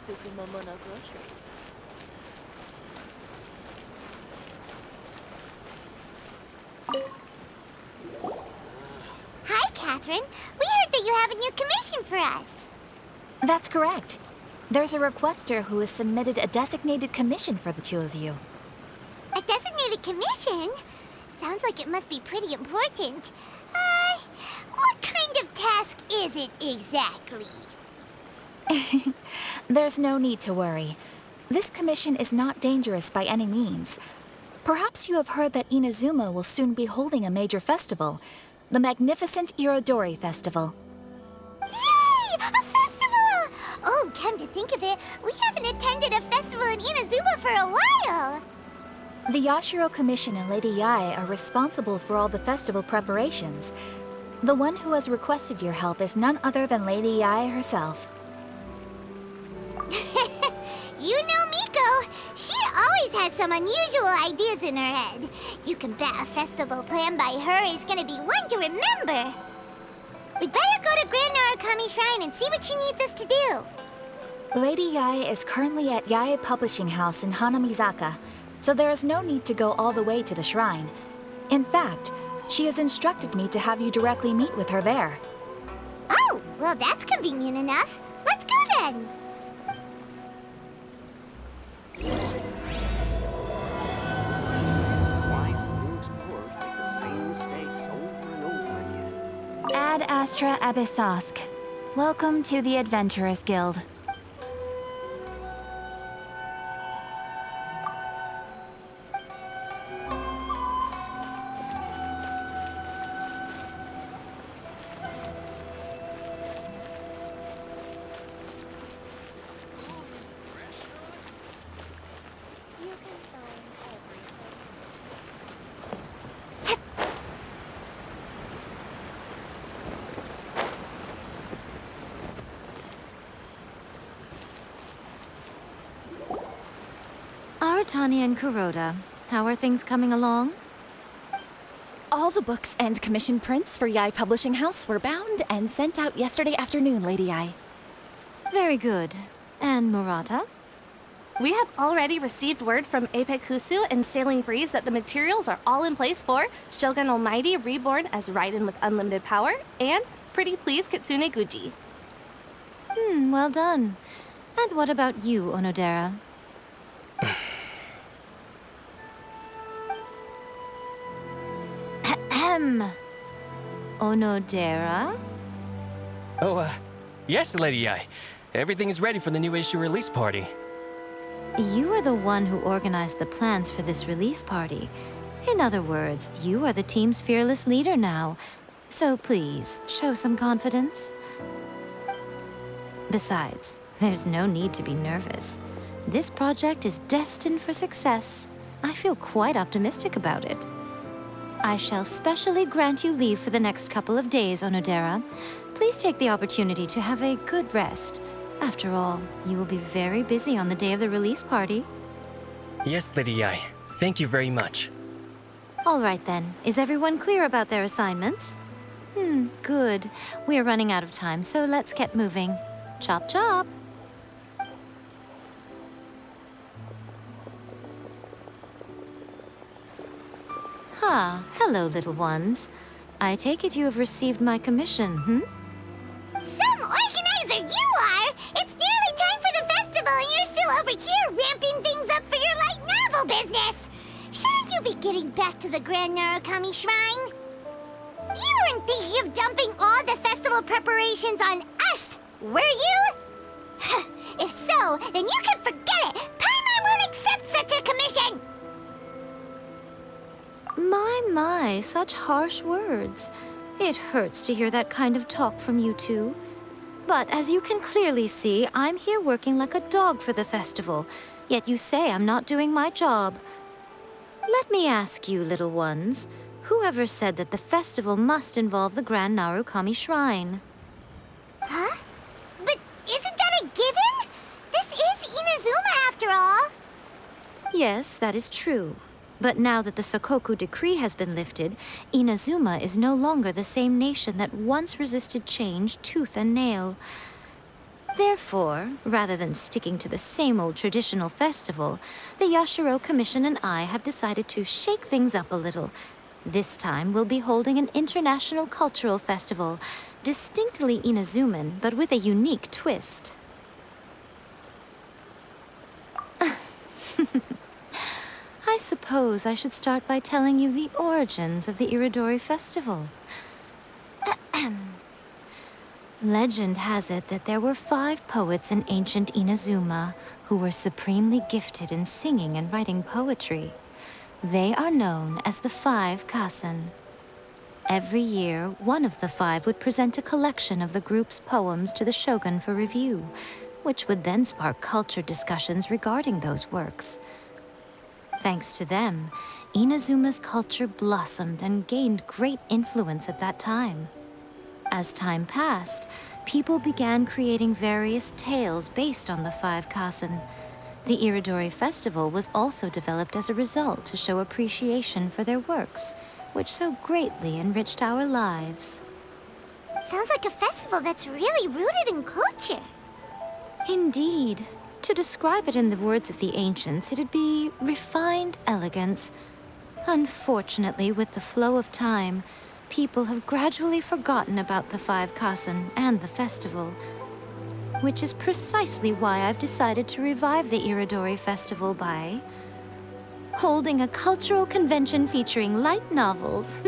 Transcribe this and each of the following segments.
Sukumomona groceries. Hi, Catherine. We heard that you have a new commission for us. That's correct. There's a requester who has submitted a designated commission for the two of you. A designated commission? Sounds like it must be pretty important. What kind of task is it exactly? There's no need to worry. This commission is not dangerous by any means. Perhaps you have heard that Inazuma will soon be holding a major festival, the magnificent Irodori Festival. Yay! A festival! Oh, come to think of it, we haven't attended a festival in Inazuma for a while. The Yashiro Commission and Lady Yae are responsible for all the festival preparations. The one who has requested your help is none other than Lady Yae herself. You know Miko. She always has some unusual ideas in her head. You can bet a festival planned by her is gonna be one to remember. We'd better go to Grand Narukami Shrine and see what she needs us to do. Lady Yae is currently at Yae Publishing House in Hanamizaka, so there is no need to go all the way to the shrine. In fact, she has instructed me to have you directly meet with her there. Oh, well that's convenient enough. Let's go then. Why do new explorers make the same mistakes over and over again? Ad Astra Abyssosk. Welcome to the Adventurers Guild. Aratani and Kuroda, how are things coming along? All the books and commission prints for Yae Publishing House were bound and sent out yesterday afternoon, Lady Yae. Very good. And Murata? We have already received word from Apek Husu and Sailing Breeze that the materials are all in place for Shogun Almighty Reborn as Raiden with Unlimited Power and Pretty Please Kitsune Guji. Well done. And what about you, Onodera? Ahem. Onodera? Oh, yes, Lady Yae. Everything is ready for the new issue release party. You are the one who organized the plans for this release party. In other words, you are the team's fearless leader now. So please, show some confidence. Besides, there's no need to be nervous. This project is destined for success. I feel quite optimistic about it. I shall specially grant you leave for the next couple of days, Onodera. Please take the opportunity to have a good rest. After all, you will be very busy on the day of the release party. Yes, Lady Yae. Thank you very much. All right then. Is everyone clear about their assignments? Good. We are running out of time, so let's get moving. Chop chop! Hello, little ones. I take it you have received my commission, Some organizer you are! It's nearly time for the festival and you're still over here ramping things up for your light novel business! Shouldn't you be getting back to the Grand Narukami Shrine? You weren't thinking of dumping all the festival preparations on us, were you? If so, then you can forget it! Paimon won't accept such a commission! My, such harsh words. It hurts to hear that kind of talk from you two. But as you can clearly see, I'm here working like a dog for the festival, yet you say I'm not doing my job. Let me ask you, little ones, whoever said that the festival must involve the Grand Narukami Shrine? Huh? But isn't that a given? This is Inazuma after all. Yes, that is true. But now that the Sokoku decree has been lifted, Inazuma is no longer the same nation that once resisted change tooth and nail. Therefore, rather than sticking to the same old traditional festival, the Yashiro Commission and I have decided to shake things up a little. This time, we'll be holding an international cultural festival, distinctly Inazuman, but with a unique twist. I suppose I should start by telling you the origins of the Iridori Festival. Legend has it that there were 5 poets in ancient Inazuma who were supremely gifted in singing and writing poetry. They are known as the 5 Kasen. Every year, one of the 5 would present a collection of the group's poems to the shogun for review, which would then spark culture discussions regarding those works. Thanks to them, Inazuma's culture blossomed and gained great influence at that time. As time passed, people began creating various tales based on the 5 Kasen. The Iridori Festival was also developed as a result to show appreciation for their works, which so greatly enriched our lives. Sounds like a festival that's really rooted in culture. Indeed. To describe it in the words of the ancients, it'd be refined elegance. Unfortunately, with the flow of time, people have gradually forgotten about the 5 Kasen and the festival. Which is precisely why I've decided to revive the Iridori Festival by holding a cultural convention featuring light novels.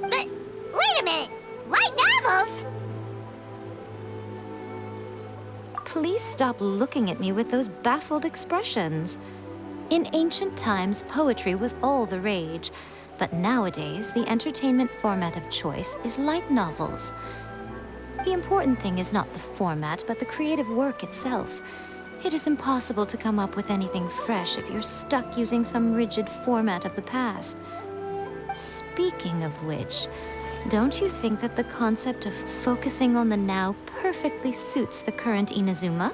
But wait a minute! Light novels? Please stop looking at me with those baffled expressions. In ancient times, poetry was all the rage, but nowadays, the entertainment format of choice is light novels. The important thing is not the format, but the creative work itself. It is impossible to come up with anything fresh if you're stuck using some rigid format of the past. Speaking of which, don't you think that the concept of focusing on the now perfectly suits the current Inazuma?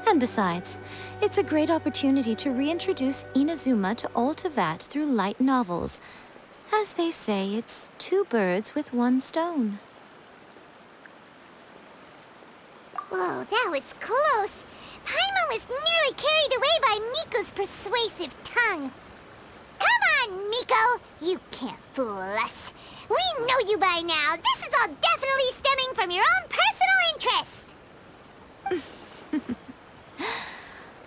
And besides, it's a great opportunity to reintroduce Inazuma to all Teyvat through light novels. As they say, it's 2 birds with 1 stone. Whoa, that was close. Paimon was nearly carried away by Miko's persuasive tongue. Come on, Miko! You can't fool us. We know you by now. This is all definitely stemming from your own personal interest.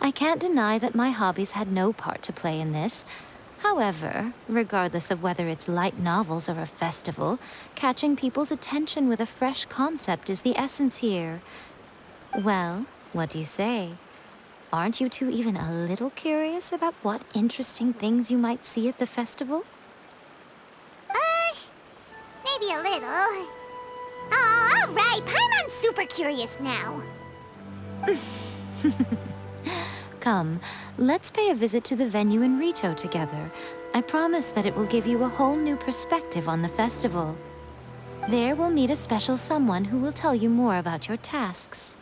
I can't deny that my hobbies had no part to play in this. However, regardless of whether it's light novels or a festival, catching people's attention with a fresh concept is the essence here. Well, what do you say? Aren't you two even a little curious about what interesting things you might see at the festival? Maybe a little. Oh, all right. Paimon's super curious now. Come, let's pay a visit to the venue in Rito together. I promise that it will give you a whole new perspective on the festival. There we'll meet a special someone who will tell you more about your tasks.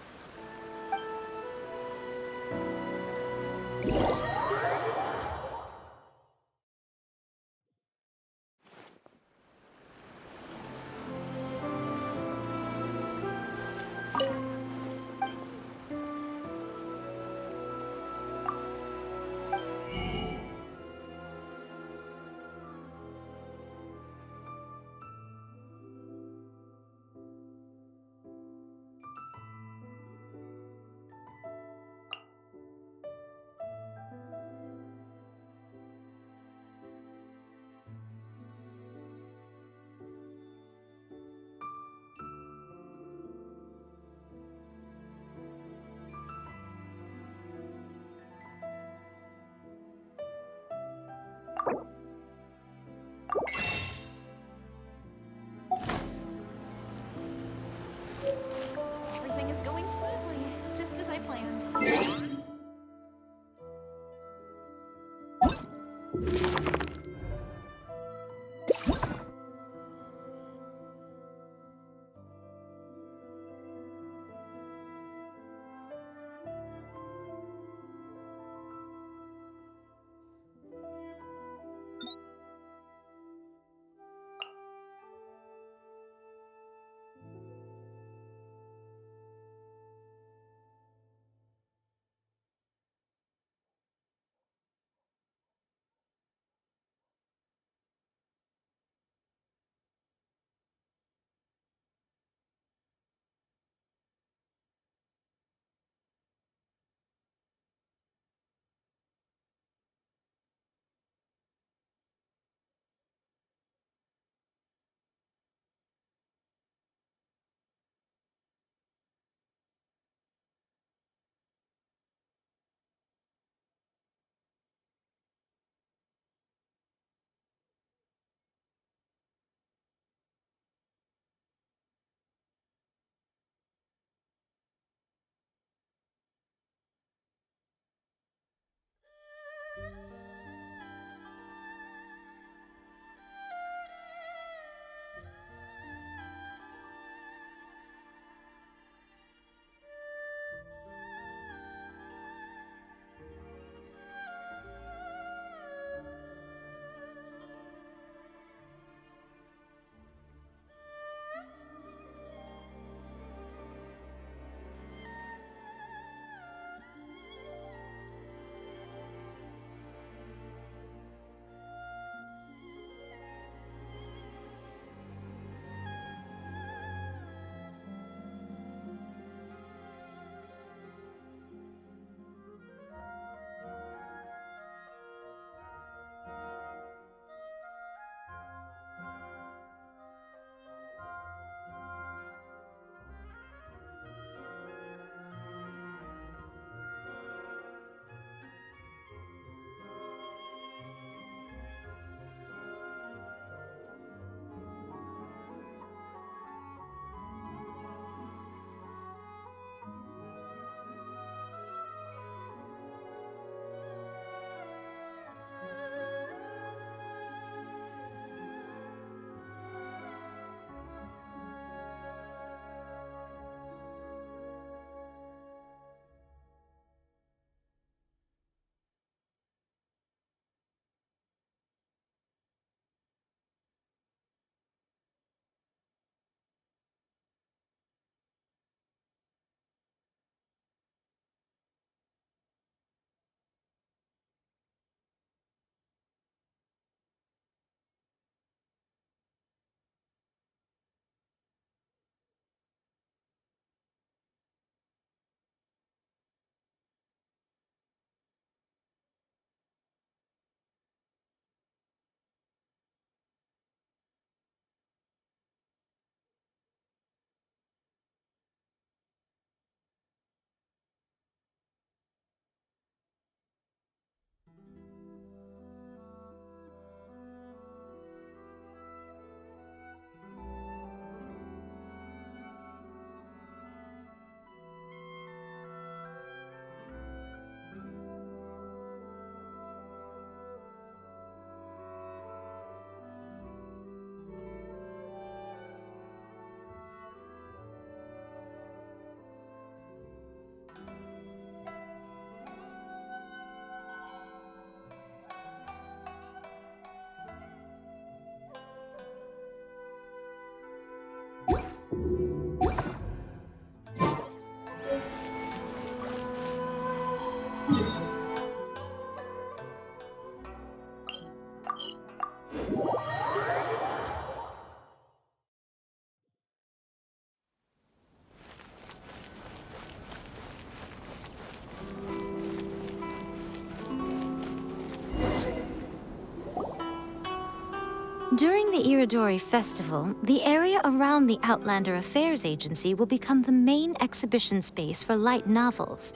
During the Iridori Festival, the area around the Outlander Affairs Agency will become the main exhibition space for light novels.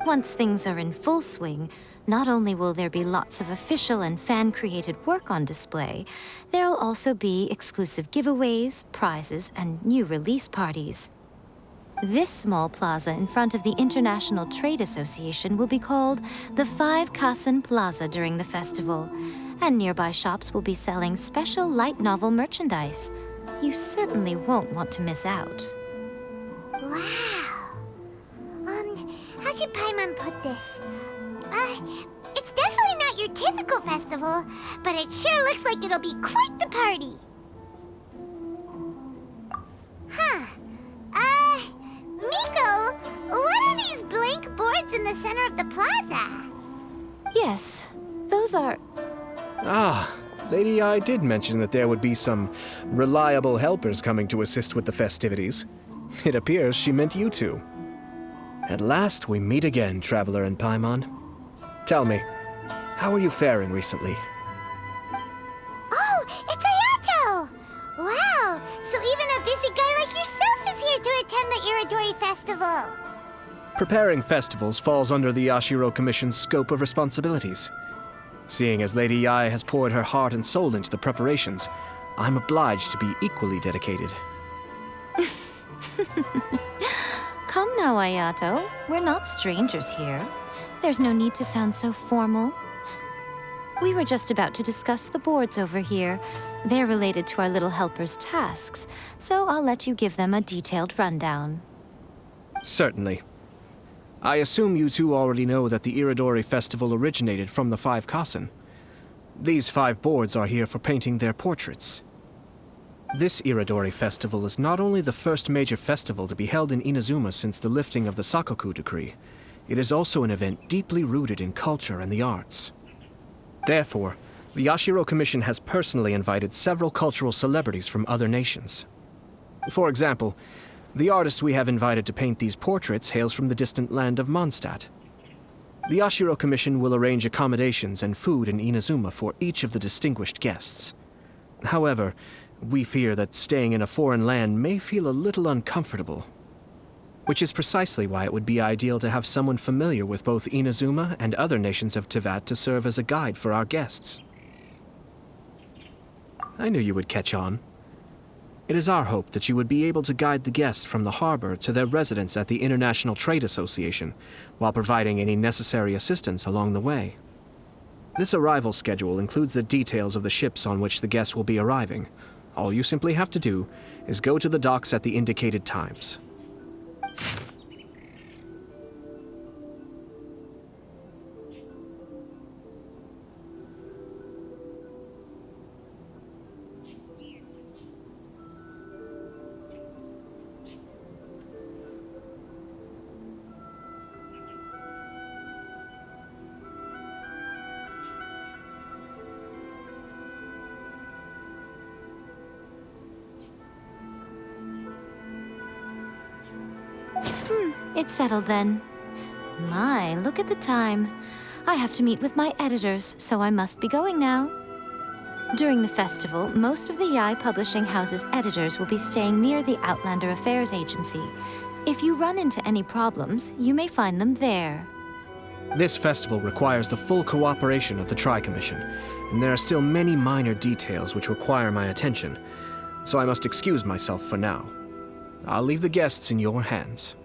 Once things are in full swing, not only will there be lots of official and fan-created work on display, there'll also be exclusive giveaways, prizes, and new release parties. This small plaza in front of the International Trade Association will be called the Five Kasen Plaza during the festival, and nearby shops will be selling special light novel merchandise. You certainly won't want to miss out. Wow. How should Paimon put this? It's definitely not your typical festival, but it sure looks like it'll be quite the party. Huh. Miko, what are these blank boards in the center of the plaza? Yes, those are... Ah, Lady I did mention that there would be some reliable helpers coming to assist with the festivities. It appears she meant you two. At last we meet again, Traveler and Paimon. Tell me, how are you faring recently? Oh, it's Ayato! Wow, so even a busy guy like yourself is here to attend the Iridori Festival. Preparing festivals falls under the Yashiro Commission's scope of responsibilities. Seeing as Lady Yae has poured her heart and soul into the preparations, I'm obliged to be equally dedicated. Come now, Ayato. We're not strangers here. There's no need to sound so formal. We were just about to discuss the boards over here. They're related to our little helper's tasks, so I'll let you give them a detailed rundown. Certainly. I assume you two already know that the Iridori Festival originated from the Five Kasen. These 5 boards are here for painting their portraits. This Iridori Festival is not only the first major festival to be held in Inazuma since the lifting of the Sakoku Decree, it is also an event deeply rooted in culture and the arts. Therefore, the Yashiro Commission has personally invited several cultural celebrities from other nations. For example, the artist we have invited to paint these portraits hails from the distant land of Mondstadt. The Yashiro Commission will arrange accommodations and food in Inazuma for each of the distinguished guests. However, we fear that staying in a foreign land may feel a little uncomfortable, which is precisely why it would be ideal to have someone familiar with both Inazuma and other nations of Teyvat to serve as a guide for our guests. I knew you would catch on. It is our hope that you would be able to guide the guests from the harbor to their residence at the International Trade Association, while providing any necessary assistance along the way. This arrival schedule includes the details of the ships on which the guests will be arriving. All you simply have to do is go to the docks at the indicated times. It's settled then. My, look at the time. I have to meet with my editors, so I must be going now. During the festival, most of the Yae Publishing House's editors will be staying near the Outlander Affairs Agency. If you run into any problems, you may find them there. This festival requires the full cooperation of the Tri-Commission, and there are still many minor details which require my attention, so I must excuse myself for now. I'll leave the guests in your hands.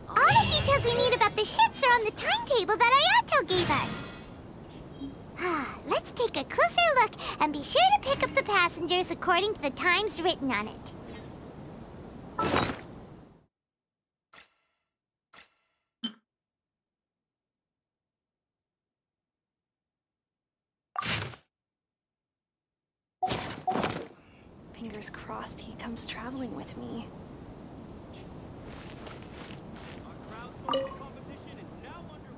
All the details we need about the ships are on the timetable that Ayato gave us. Let's take a closer look and be sure to pick up the passengers according to the times written on it. Fingers crossed he comes traveling with me. Crowdsourcing competition is now under.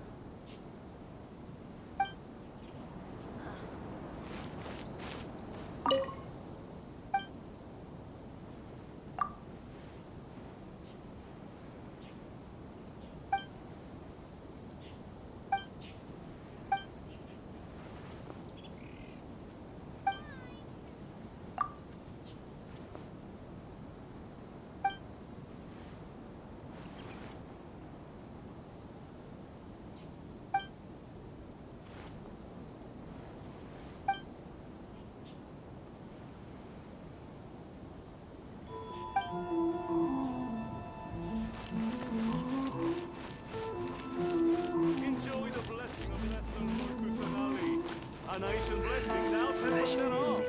Enjoy the blessing of Lesson Kusanali. A nation blessing now 10% off.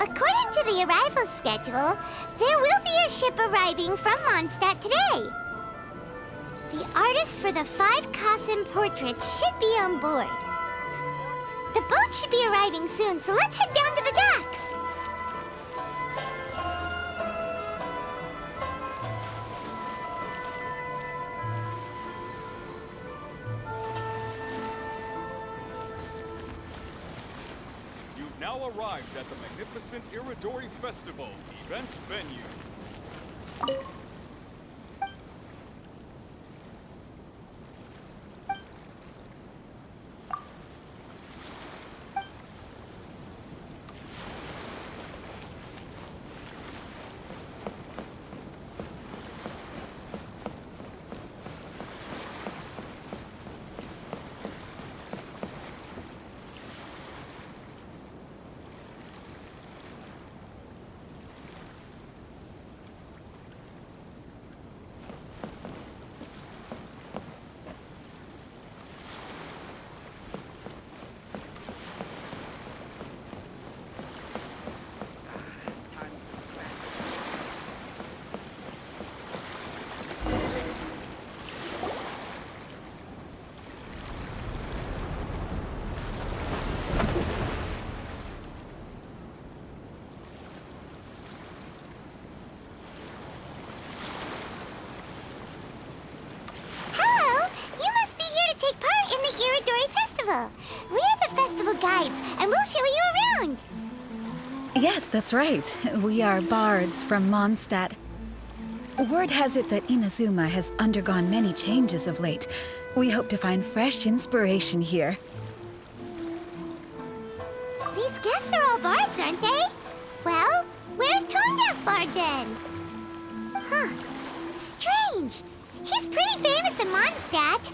According to the arrival schedule, there will be a ship arriving from Mondstadt today. The artist for the 5 Kasim portraits should be on board. The boat should be arriving soon, so let's head down to the docks. You've now arrived at the magnificent Iridori Festival event venue. Hello! You must be here to take part in the Iridori Festival. We're the festival guides, and we'll show you around. Yes, that's right. We are bards from Mondstadt. Word has it that Inazuma has undergone many changes of late. We hope to find fresh inspiration here. These guests are all bards, aren't they? Well, where's Tone-Deaf Bard then? Huh. Strange. He's pretty famous in Mondstadt.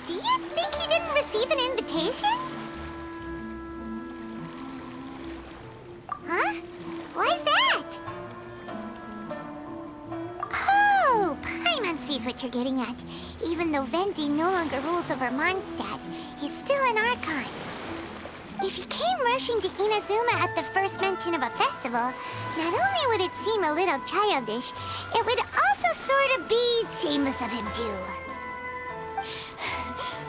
Do you think he didn't receive an invitation? Huh? Why's that? Oh, Paimon sees what you're getting at. Even though Venti no longer rules over Mondstadt, he's still an Archon. If he came rushing to Inazuma at the first mention of a festival, not only would it seem a little childish, it would also sort of be shameless of him too.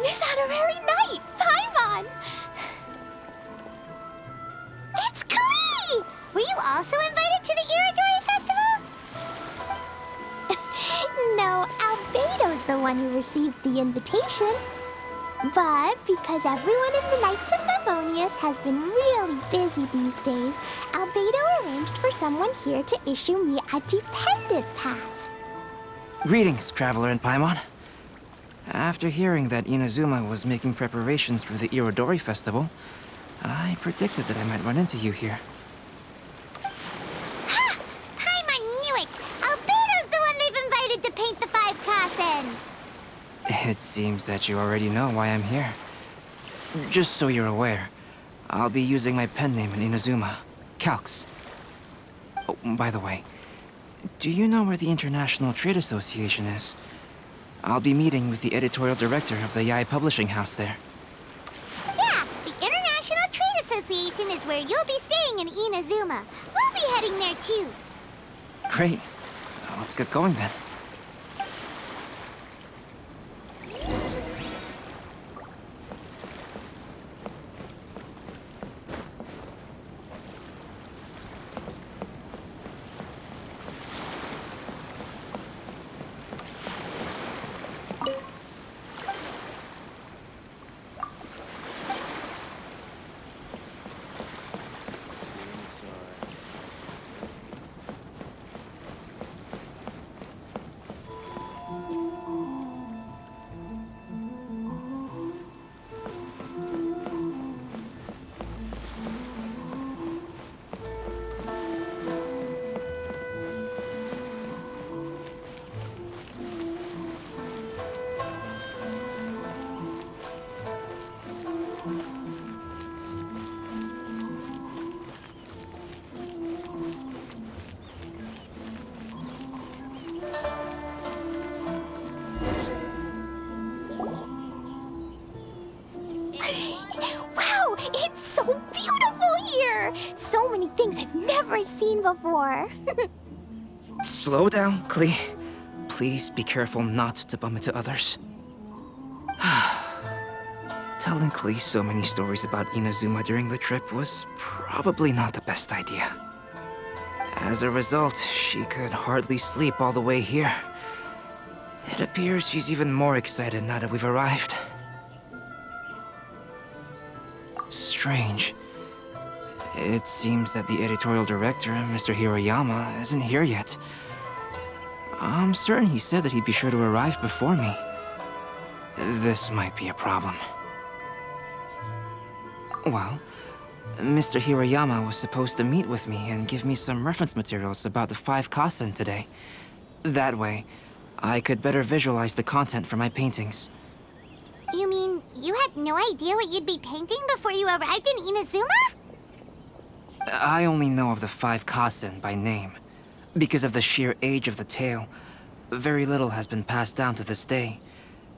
Miss Honorary Knight, Paimon! It's Klee! Were you also invited to the Iridori Festival? No, Albedo's the one who received the invitation. But because everyone in the Knights of Favonius has been really busy these days, Albedo arranged for someone here to issue me a dependent pass. Greetings, Traveler and Paimon. After hearing that Inazuma was making preparations for the Iridori Festival, I predicted that I might run into you here. Ha! Paimon knew it! Albedo's the one they've invited to paint the 5 Kasen! It seems that you already know why I'm here. Just so you're aware, I'll be using my pen name in Inazuma, Calx. Oh, by the way, do you know where the International Trade Association is? I'll be meeting with the editorial director of the Yae Publishing House there. Yeah, the International Trade Association is where you'll be staying in Inazuma. We'll be heading there too. Great. Let's get going then. Wow, it's so beautiful here! So many things I've never seen before. Slow down, Klee. Please be careful not to bump into others. Telling Klee so many stories about Inazuma during the trip was probably not the best idea. As a result, she could hardly sleep all the way here. It appears she's even more excited now that we've arrived. Strange. It seems that the editorial director, Mr. Hiroyama, isn't here yet. I'm certain he said that he'd be sure to arrive before me. This might be a problem. Well, Mr. Hiroyama was supposed to meet with me and give me some reference materials about the 5 Kasen today. That way, I could better visualize the content for my paintings. You mean you had no idea what you'd be painting before you arrived in Inazuma? I only know of the 5 Kasen by name. Because of the sheer age of the tale, very little has been passed down to this day.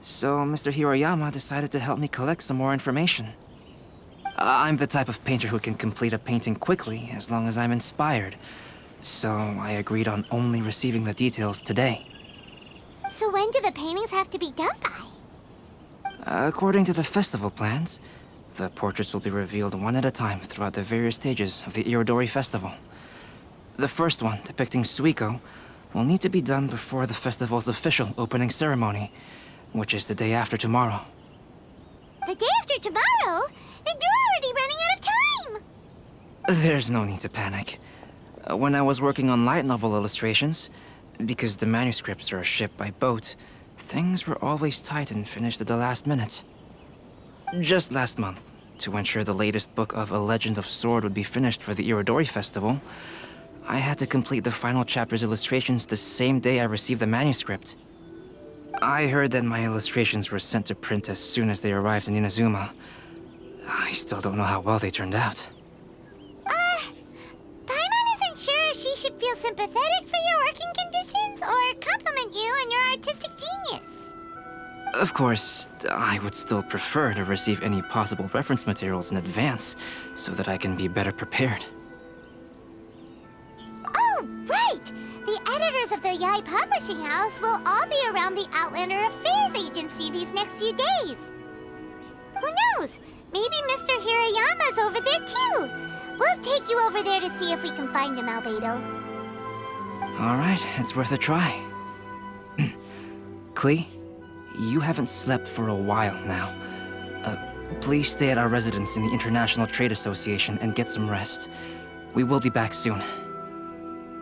So Mr. Hiroyama decided to help me collect some more information. I'm the type of painter who can complete a painting quickly as long as I'm inspired. So I agreed on only receiving the details today. So when do the paintings have to be done by? According to the festival plans, the portraits will be revealed one at a time throughout the various stages of the Irodori Festival. The first one, depicting Suiko, will need to be done before the festival's official opening ceremony, which is the day after tomorrow. The day after tomorrow? Then you're already running out of time! There's no need to panic. When I was working on light novel illustrations, because the manuscripts are shipped by boat, things were always tight and finished at the last minute. Just last month, to ensure the latest book of A Legend of Sword would be finished for the Irodori Festival, I had to complete the final chapter's illustrations the same day I received the manuscript. I heard that my illustrations were sent to print as soon as they arrived in Inazuma. I still don't know how well they turned out. Paimon isn't sure if she should feel sympathetic for your working conditions or compliment you on your artistic genius. Of course, I would still prefer to receive any possible reference materials in advance, so that I can be better prepared. Oh, right! The editors of the Yae Publishing House will all be around the Outlander Affairs Agency these next few days. Who knows? Maybe Mr. Hiroyama's over there too. We'll take you over there to see if we can find him, Albedo. All right, it's worth a try. Klee, you haven't slept for a while now. Please stay at our residence in the International Trade Association and get some rest. We will be back soon.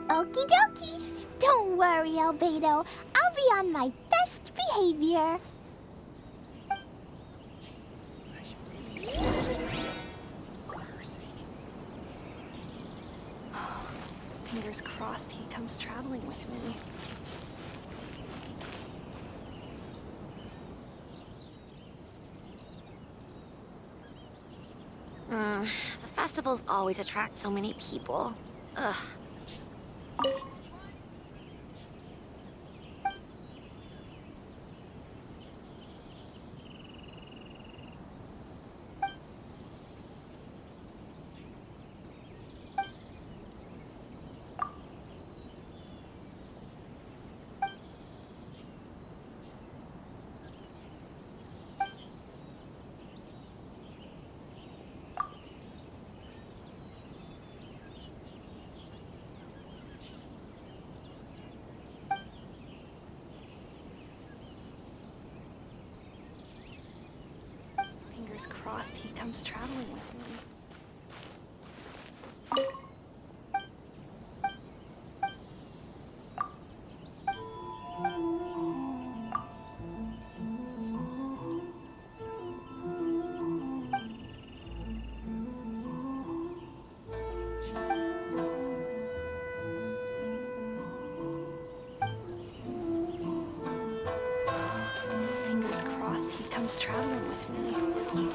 Okie dokie. Don't worry, Albedo. I'll be on my best behavior. Fingers crossed he comes traveling with me. The festivals always attract so many people. Ugh. Fingers crossed he comes traveling with me. Fingers crossed he comes traveling with me.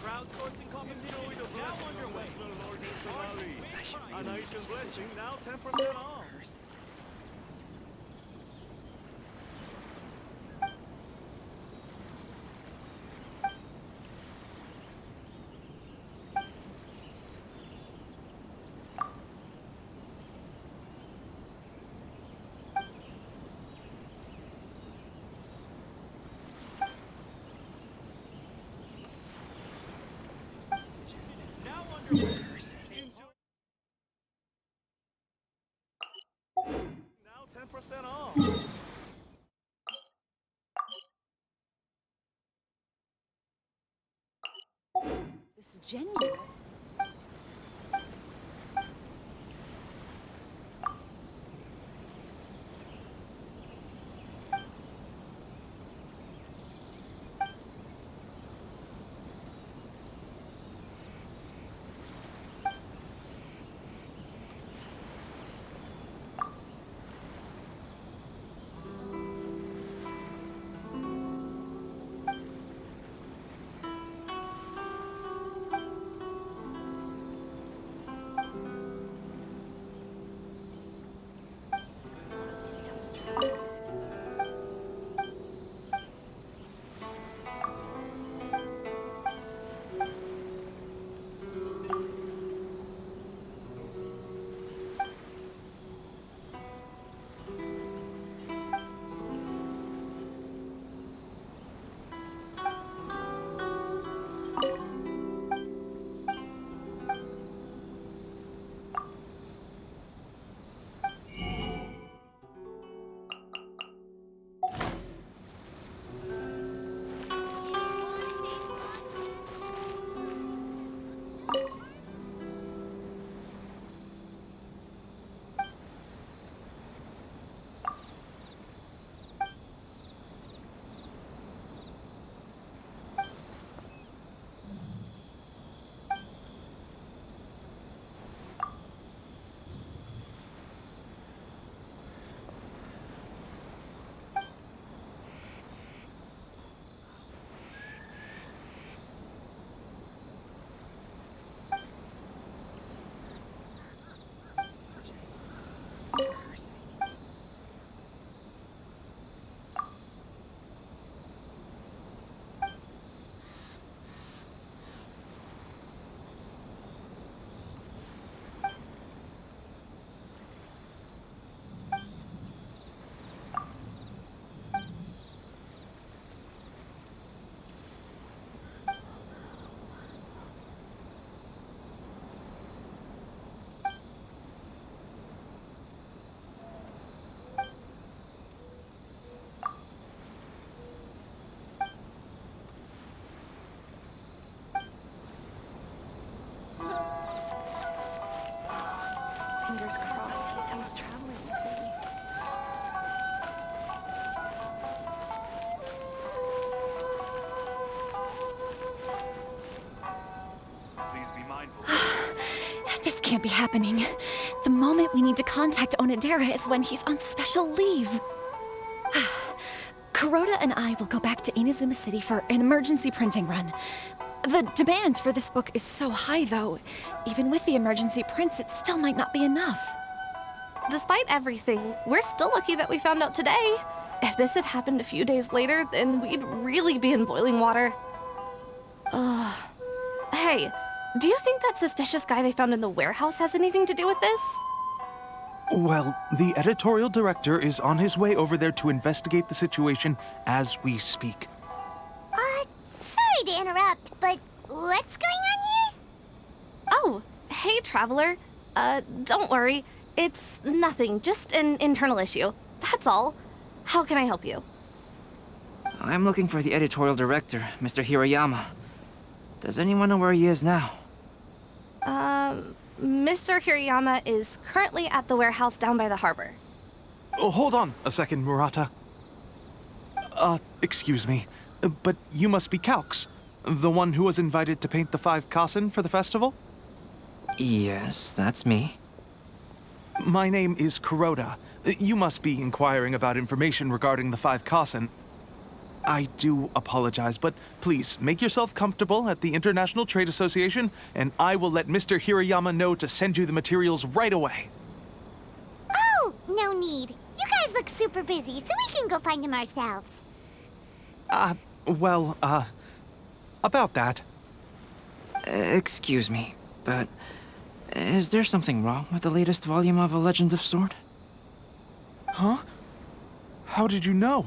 Crowdsourcing competition is now underway. An Asian blessing now 10% off. Now underway. Enjoy. 10% off. This is genuine. Fingers crossed he comes traveling with me. Please be mindful. This can't be happening. The moment we need to contact Onodera is when he's on special leave. Kuroda and I will go back to Inazuma City for an emergency printing run. The demand for this book is so high, though. Even with the emergency prints, it still might not be enough. Despite everything, we're still lucky that we found out today. If this had happened a few days later, then we'd really be in boiling water. Ugh. Hey, do you think that suspicious guy they found in the warehouse has anything to do with this? Well, the editorial director is on his way over there to investigate the situation as we speak. Sorry to interrupt, but what's going on here? Oh, hey, Traveler. Don't worry. It's nothing, just an internal issue. That's all. How can I help you? I'm looking for the editorial director, Mr. Hirayama. Does anyone know where he is now? Mr. Hirayama is currently at the warehouse down by the harbor. Oh, hold on a second, Murata. Excuse me, but you must be Calx, the one who was invited to paint the 5 Kasen for the festival? Yes, that's me. My name is Kuroda. You must be inquiring about information regarding the 5 Kasen. I do apologize, but please make yourself comfortable at the International Trade Association, and I will let Mr. Hirayama know to send you the materials right away. Oh, no need. You guys look super busy, so we can go find him ourselves. About that. Excuse me, but is there something wrong with the latest volume of A Legend of Sword? Huh? How did you know?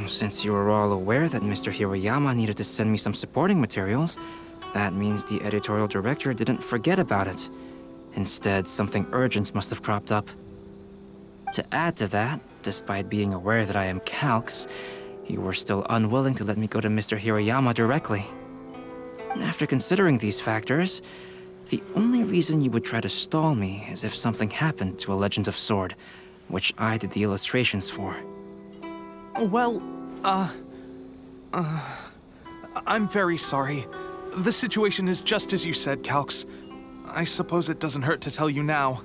Since you were all aware that Mr. Hirayama needed to send me some supporting materials, that means the editorial director didn't forget about it. Instead, something urgent must have cropped up. To add to that, despite being aware that I am Calx, you were still unwilling to let me go to Mr. Hiroyama directly. After considering these factors, the only reason you would try to stall me is if something happened to a Legend of Sword, which I did the illustrations for. Well, I'm very sorry. The situation is just as you said, Calx. I suppose it doesn't hurt to tell you now.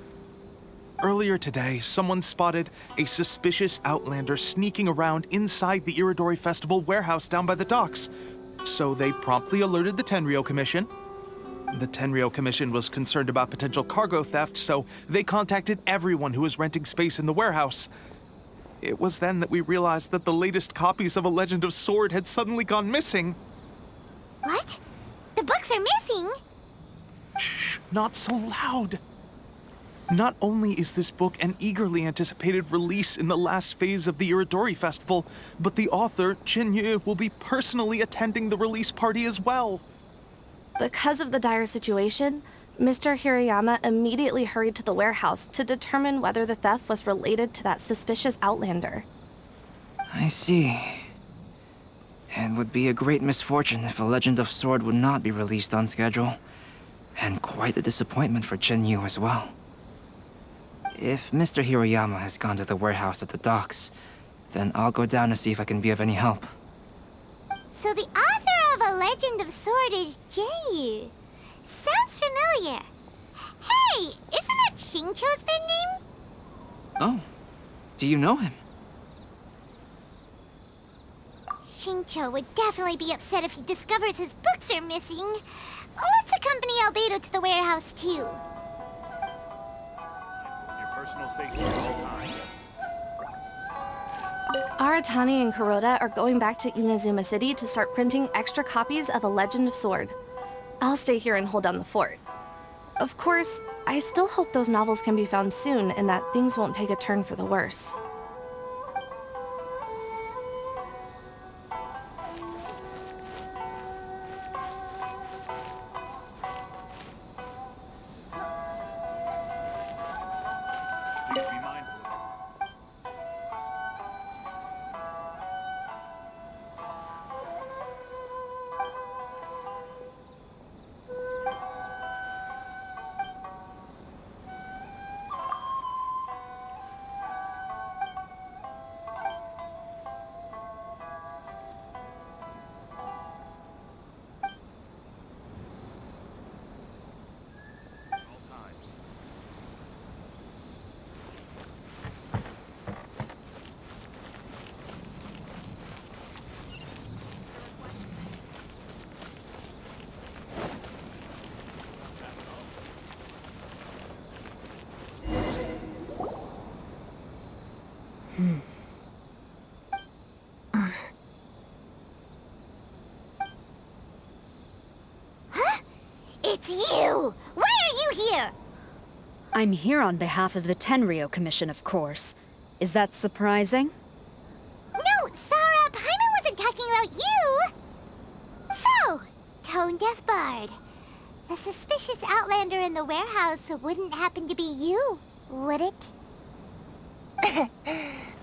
Earlier today, someone spotted a suspicious outlander sneaking around inside the Iridori Festival warehouse down by the docks. So they promptly alerted the Tenryou Commission. The Tenryou Commission was concerned about potential cargo theft, so they contacted everyone who was renting space in the warehouse. It was then that we realized that the latest copies of A Legend of Sword had suddenly gone missing. What? The books are missing? Shh, not so loud. Not only is this book an eagerly anticipated release in the last phase of the Iridori Festival, but the author, Jinyu, will be personally attending the release party as well. Because of the dire situation, Mr. Hiroyama immediately hurried to the warehouse to determine whether the theft was related to that suspicious outlander. I see. It would be a great misfortune if A Legend of Sword would not be released on schedule. And quite a disappointment for Jinyu as well. If Mr. Hiroyama has gone to the warehouse at the docks, then I'll go down to see if I can be of any help. So the author of A Legend of Sword is Jinyu. Sounds familiar. Hey, isn't that Xingqiu's pen name? Oh, do you know him? Xingqiu would definitely be upset if he discovers his books are missing. Let's accompany Albedo to the warehouse, too. Your personal safety at all times. Aratani and Kuroda are going back to Inazuma City to start printing extra copies of A Legend of Sword. I'll stay here and hold down the fort. Of course, I still hope those novels can be found soon and that things won't take a turn for the worse. Please be mindful. All times. It's you! Why are you here? I'm here on behalf of the Tenryou Commission, of course. Is that surprising? No, Sarah, Paimon wasn't talking about you! So, Tone Deaf Bard, the suspicious outlander in the warehouse wouldn't happen to be you, would it?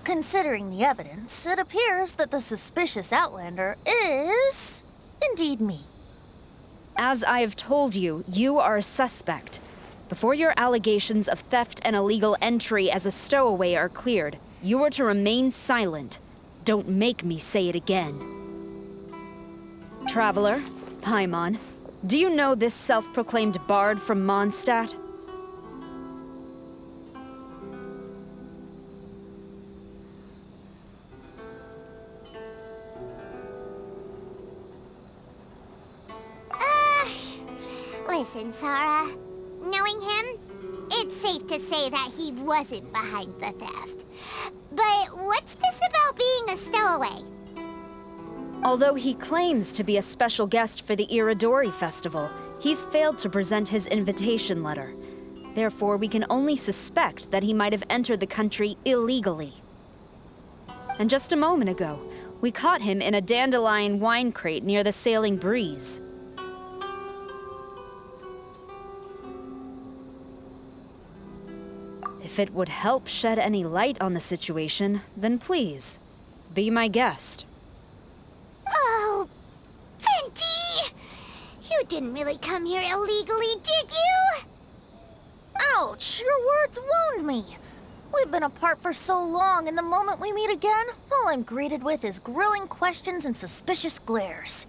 Considering the evidence, it appears that the suspicious outlander is indeed me. As I have told you, you are a suspect. Before your allegations of theft and illegal entry as a stowaway are cleared, you are to remain silent. Don't make me say it again. Traveler, Paimon, do you know this self-proclaimed bard from Mondstadt? Listen, Sarah. Knowing him, it's safe to say that he wasn't behind the theft. But what's this about being a stowaway? Although he claims to be a special guest for the Iridori Festival, he's failed to present his invitation letter. Therefore, we can only suspect that he might have entered the country illegally. And just a moment ago, we caught him in a dandelion wine crate near the Sailing Breeze. If If it would help shed any light on the situation, then please, be my guest. Oh, Venti! You didn't really come here illegally, did you? Ouch! Your words wound me. We've been apart for so long, and the moment we meet again, all I'm greeted with is grilling questions and suspicious glares.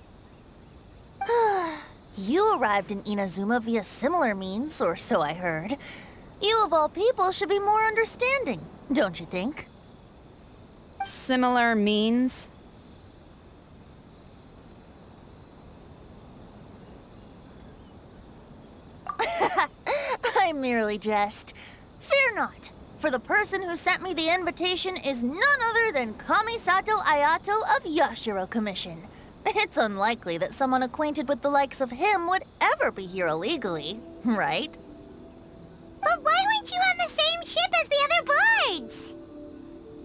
You arrived in Inazuma via similar means, or so I heard. You of all people should be more understanding, don't you think? Similar means? I merely jest. Fear not, for the person who sent me the invitation is none other than Kamisato Ayato of Yashiro Commission. It's unlikely that someone acquainted with the likes of him would ever be here illegally, right? But why weren't you on the same ship as the other bards?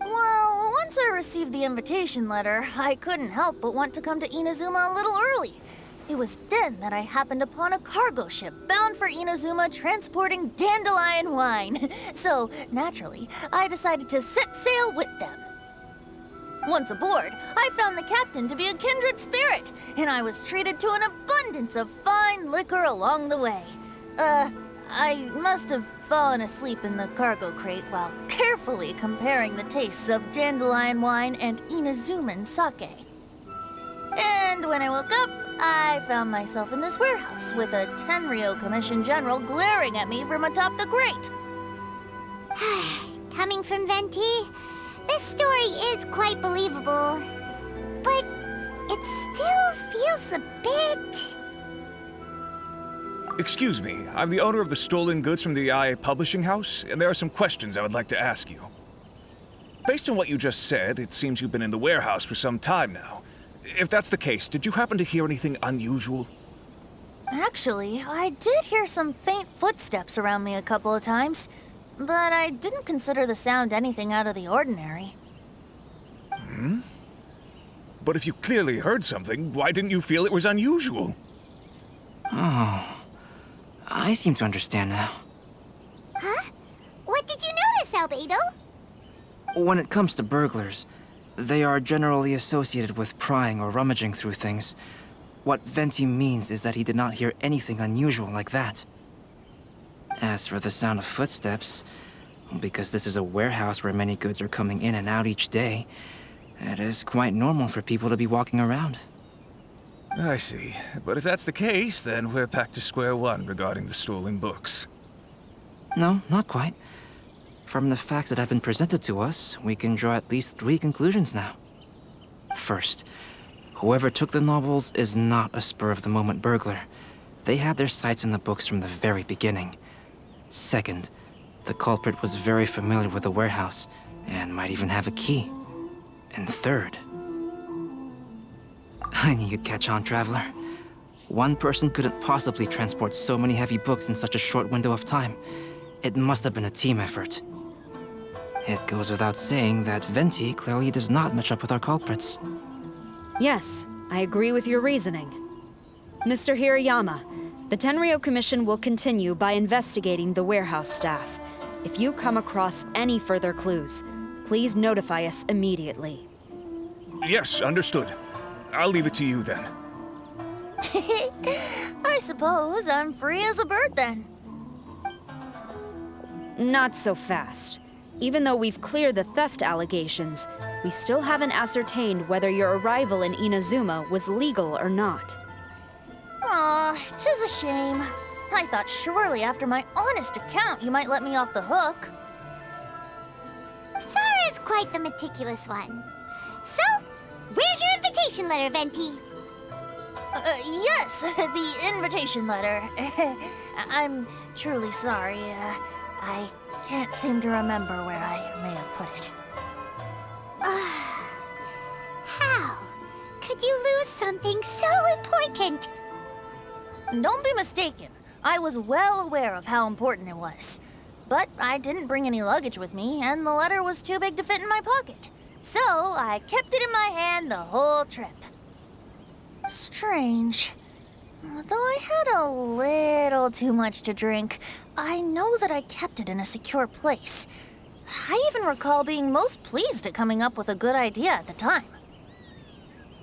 Well, once I received the invitation letter, I couldn't help but want to come to Inazuma a little early. It was then that I happened upon a cargo ship bound for Inazuma transporting dandelion wine. So, naturally, I decided to set sail with them. Once aboard, I found the captain to be a kindred spirit, and I was treated to an abundance of fine liquor along the way. I must have fallen asleep in the cargo crate while carefully comparing the tastes of dandelion wine and Inazuman sake. And when I woke up, I found myself in this warehouse with a Tenryo Commission General glaring at me from atop the grate. Coming from Venti, this story is quite believable, but it still feels a bit... Excuse me, I'm the owner of the stolen goods from the IA publishing house, and there are some questions I would like to ask you. Based on what you just said, it seems you've been in the warehouse for some time now. If that's the case, did you happen to hear anything unusual? Actually, I did hear some faint footsteps around me a couple of times, but I didn't consider the sound anything out of the ordinary. Hmm? But if you clearly heard something, why didn't you feel it was unusual? Oh, I seem to understand now. Huh? What did you notice, Albedo? When it comes to burglars, they are generally associated with prying or rummaging through things. What Venti means is that he did not hear anything unusual like that. As for the sound of footsteps, because this is a warehouse where many goods are coming in and out each day, it is quite normal for people to be walking around. I see. But if that's the case, then we're back to square one regarding the stolen books. No, not quite. From the facts that have been presented to us, we can draw at least 3 conclusions now. First, whoever took the novels is not a spur-of-the-moment burglar. They had their sights on the books from the very beginning. Second, the culprit was very familiar with the warehouse, and might even have a key. And third... I knew you'd catch on, Traveler. One person couldn't possibly transport so many heavy books in such a short window of time. It must have been a team effort. It goes without saying that Venti clearly does not match up with our culprits. Yes, I agree with your reasoning. Mr. Hirayama, the Tenryo Commission will continue by investigating the warehouse staff. If you come across any further clues, please notify us immediately. Yes, understood. I'll leave it to you then. I suppose I'm free as a bird then. Not so fast. Even though we've cleared the theft allegations, we still haven't ascertained whether your arrival in Inazuma was legal or not. Aw, 'tis a shame. I thought surely after my honest account you might let me off the hook. Sara's quite the meticulous one. So, where's your invitation letter, Venti? Yes, the invitation letter. I'm truly sorry. I can't seem to remember where I may have put it. How could you lose something so important? Don't be mistaken. I was well aware of how important it was. But I didn't bring any luggage with me, and the letter was too big to fit in my pocket. So I kept it in my hand the whole trip. Strange. Though I had a little too much to drink, I know that I kept it in a secure place. I even recall being most pleased at coming up with a good idea at the time.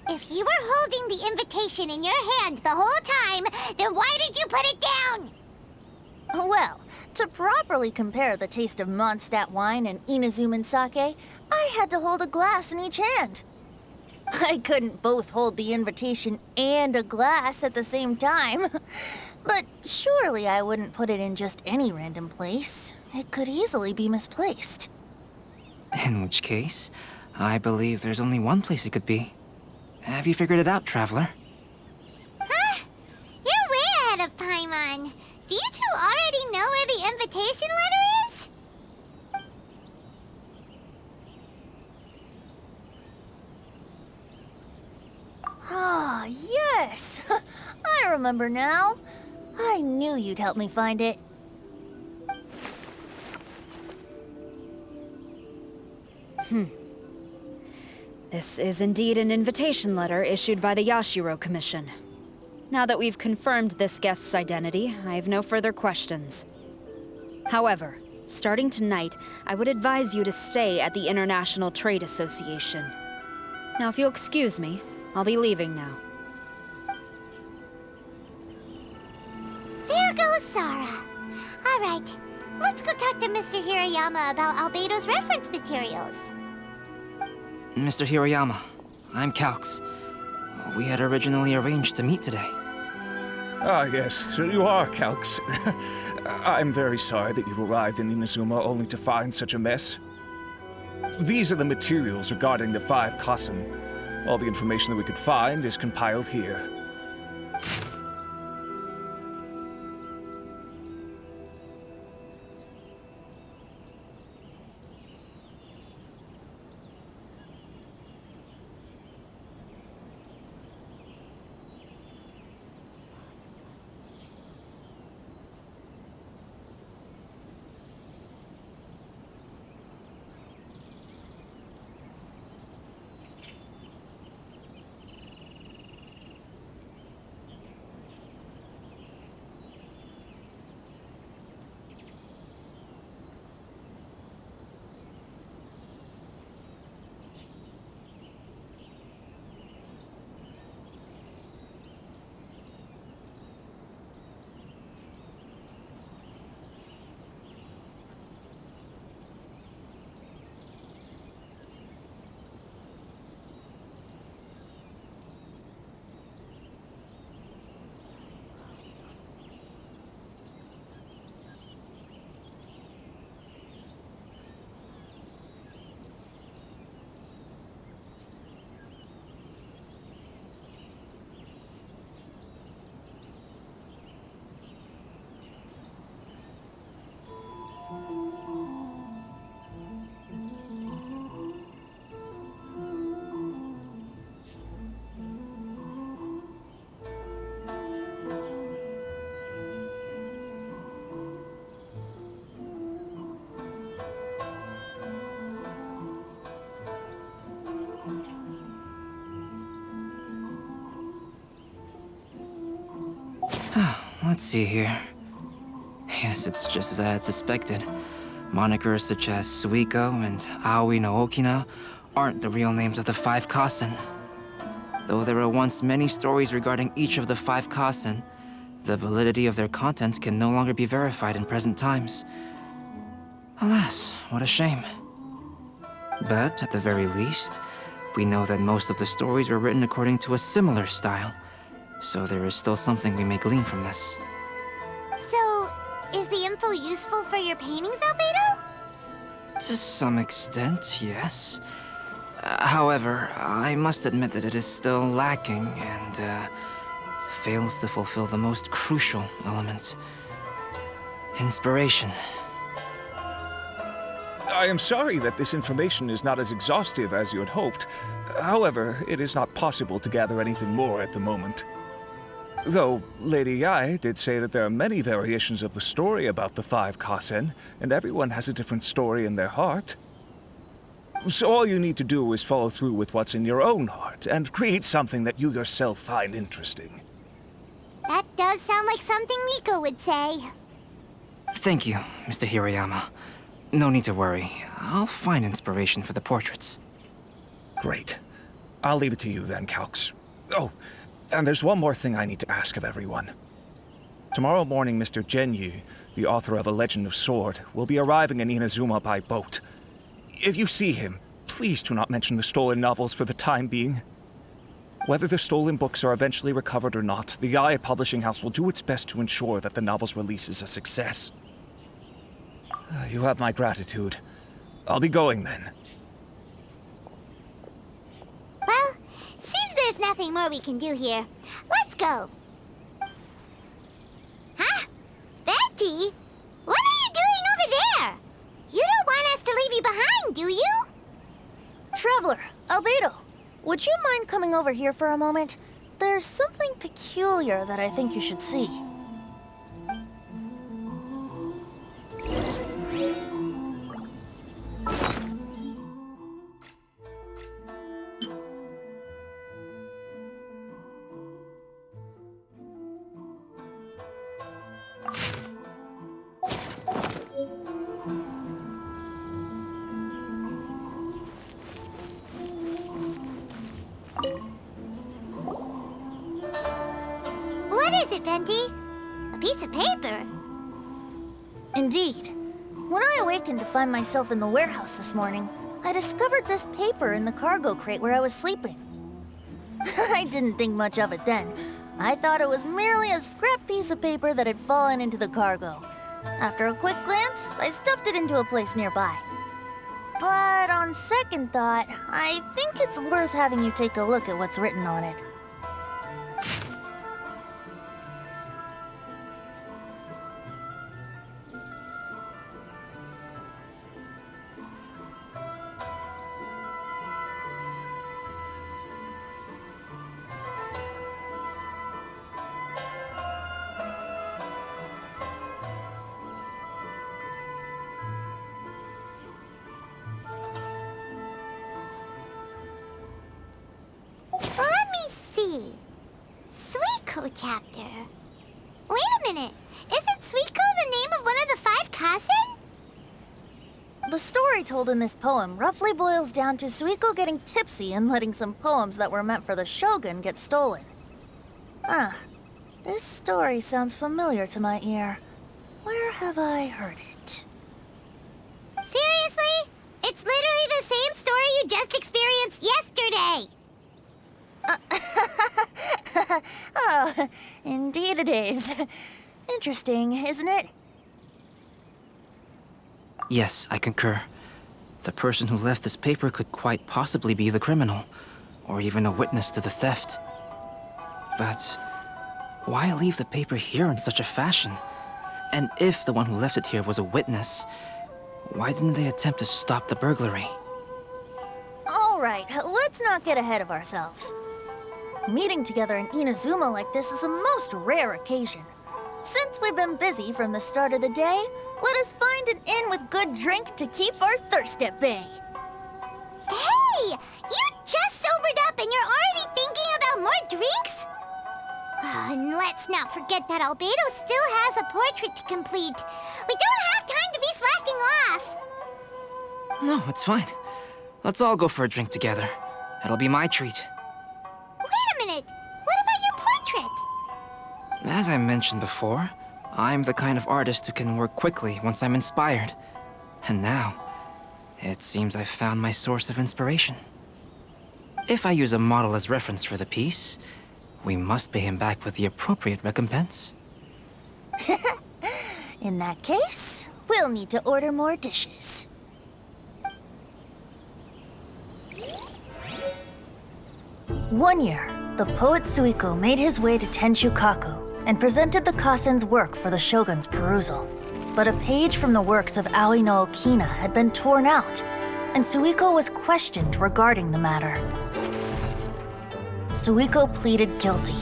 If you were holding the invitation in your hand the whole time, then why did you put it down? Well, to properly compare the taste of Mondstadt wine and Inazuman sake, I had to hold a glass in each hand. I couldn't both hold the invitation and a glass at the same time. But surely I wouldn't put it in just any random place. It could easily be misplaced. In which case, I believe there's only one place it could be. Have you figured it out, Traveler? Huh? You're way ahead of Paimon. Do you two already know where the invitation letter is? Ah, yes! I remember now. I knew you'd help me find it. This is indeed an invitation letter issued by the Yashiro Commission. Now that we've confirmed this guest's identity, I have no further questions. However, starting tonight, I would advise you to stay at the International Trade Association. Now, if you'll excuse me, I'll be leaving now. There goes Sara. All right, let's go talk to Mr. Hirayama about Albedo's reference materials. Mr. Hiroyama, I'm Calx. We had originally arranged to meet today. Ah, yes, so you are Calx. I'm very sorry that you've arrived in Inazuma only to find such a mess. These are the materials regarding the 5 Kassen. All the information that we could find is compiled here. Let's see here. Yes, it's just as I had suspected. Monikers such as Suiko and Aoi no Okina aren't the real names of the 5 Kassen. Though there were once many stories regarding each of the 5 Kassen, the validity of their contents can no longer be verified in present times. Alas, what a shame. But at the very least, we know that most of the stories were written according to a similar style. So there is still something we may glean from this. So, is the info useful for your paintings, Albedo? To some extent, yes. However, I must admit that it is still lacking and fails to fulfill the most crucial element. Inspiration. I am sorry that this information is not as exhaustive as you had hoped. However, it is not possible to gather anything more at the moment. Though, Lady Yae did say that there are many variations of the story about the 5 Kassen, and everyone has a different story in their heart. So all you need to do is follow through with what's in your own heart, and create something that you yourself find interesting. That does sound like something Miko would say. Thank you, Mr. Hirayama. No need to worry. I'll find inspiration for the portraits. Great. I'll leave it to you then, Calx. Oh, and there's one more thing I need to ask of everyone. Tomorrow morning, Mr. Genyu, the author of A Legend of Sword, will be arriving in Inazuma by boat. If you see him, please do not mention the stolen novels for the time being. Whether the stolen books are eventually recovered or not, the IA Publishing House will do its best to ensure that the novel's release is a success. You have my gratitude. I'll be going then. Well, seems there's nothing more we can do here. Let's go. Huh? Betty? What are you doing over there? You don't want us to leave you behind, do you? Traveler, Albedo, would you mind coming over here for a moment? There's something peculiar that I think you should see. What is it, Venti? A piece of paper? Indeed. When I awakened to find myself in the warehouse this morning, I discovered this paper in the cargo crate where I was sleeping. I didn't think much of it then. I thought it was merely a scrap piece of paper that had fallen into the cargo. After a quick glance, I stuffed it into a place nearby. But on second thought, I think it's worth having you take a look at what's written on it. Let me see. Suiko chapter. Wait a minute. Isn't Suiko the name of one of the 5 Kasen? The story told in this poem roughly boils down to Suiko getting tipsy and letting some poems that were meant for the shogun get stolen. Ah, this story sounds familiar to my ear. Where have I heard it? Seriously? It's literally the same story you just experienced yesterday. Oh, indeed it is. Interesting, isn't it? Yes, I concur. The person who left this paper could quite possibly be the criminal, or even a witness to the theft. But why leave the paper here in such a fashion? And if the one who left it here was a witness, why didn't they attempt to stop the burglary? All right, let's not get ahead of ourselves. Meeting together in Inazuma like this is a most rare occasion. Since we've been busy from the start of the day, let us find an inn with good drink to keep our thirst at bay. Hey! You just sobered up and you're already thinking about more drinks? And let's not forget that Albedo still has a portrait to complete. We don't have time to be slacking off. No, it's fine. Let's all go for a drink together. It'll be my treat. Wait a minute. What about your portrait? As I mentioned before, I'm the kind of artist who can work quickly once I'm inspired. And now, it seems I've found my source of inspiration. If I use a model as reference for the piece, we must pay him back with the appropriate recompense. In that case, we'll need to order more dishes. One year, the poet Suiko made his way to Tenshukaku and presented the Kasen's work for the shogun's perusal. But a page from the works of Aoi no Okina had been torn out, and Suiko was questioned regarding the matter. Suiko pleaded guilty.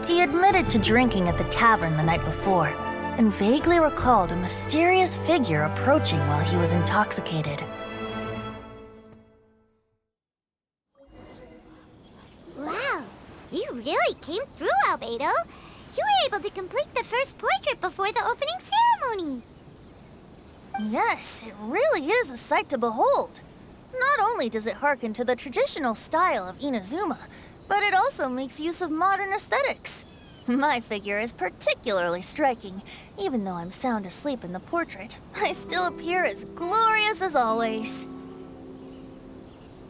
He admitted to drinking at the tavern the night before, and vaguely recalled a mysterious figure approaching while he was intoxicated. Wow, you really came through, Albedo. You were able to complete the first portrait before the opening ceremony. Yes, it really is a sight to behold. Not only does it harken to the traditional style of Inazuma, but it also makes use of modern aesthetics. My figure is particularly striking. Even though I'm sound asleep in the portrait, I still appear as glorious as always.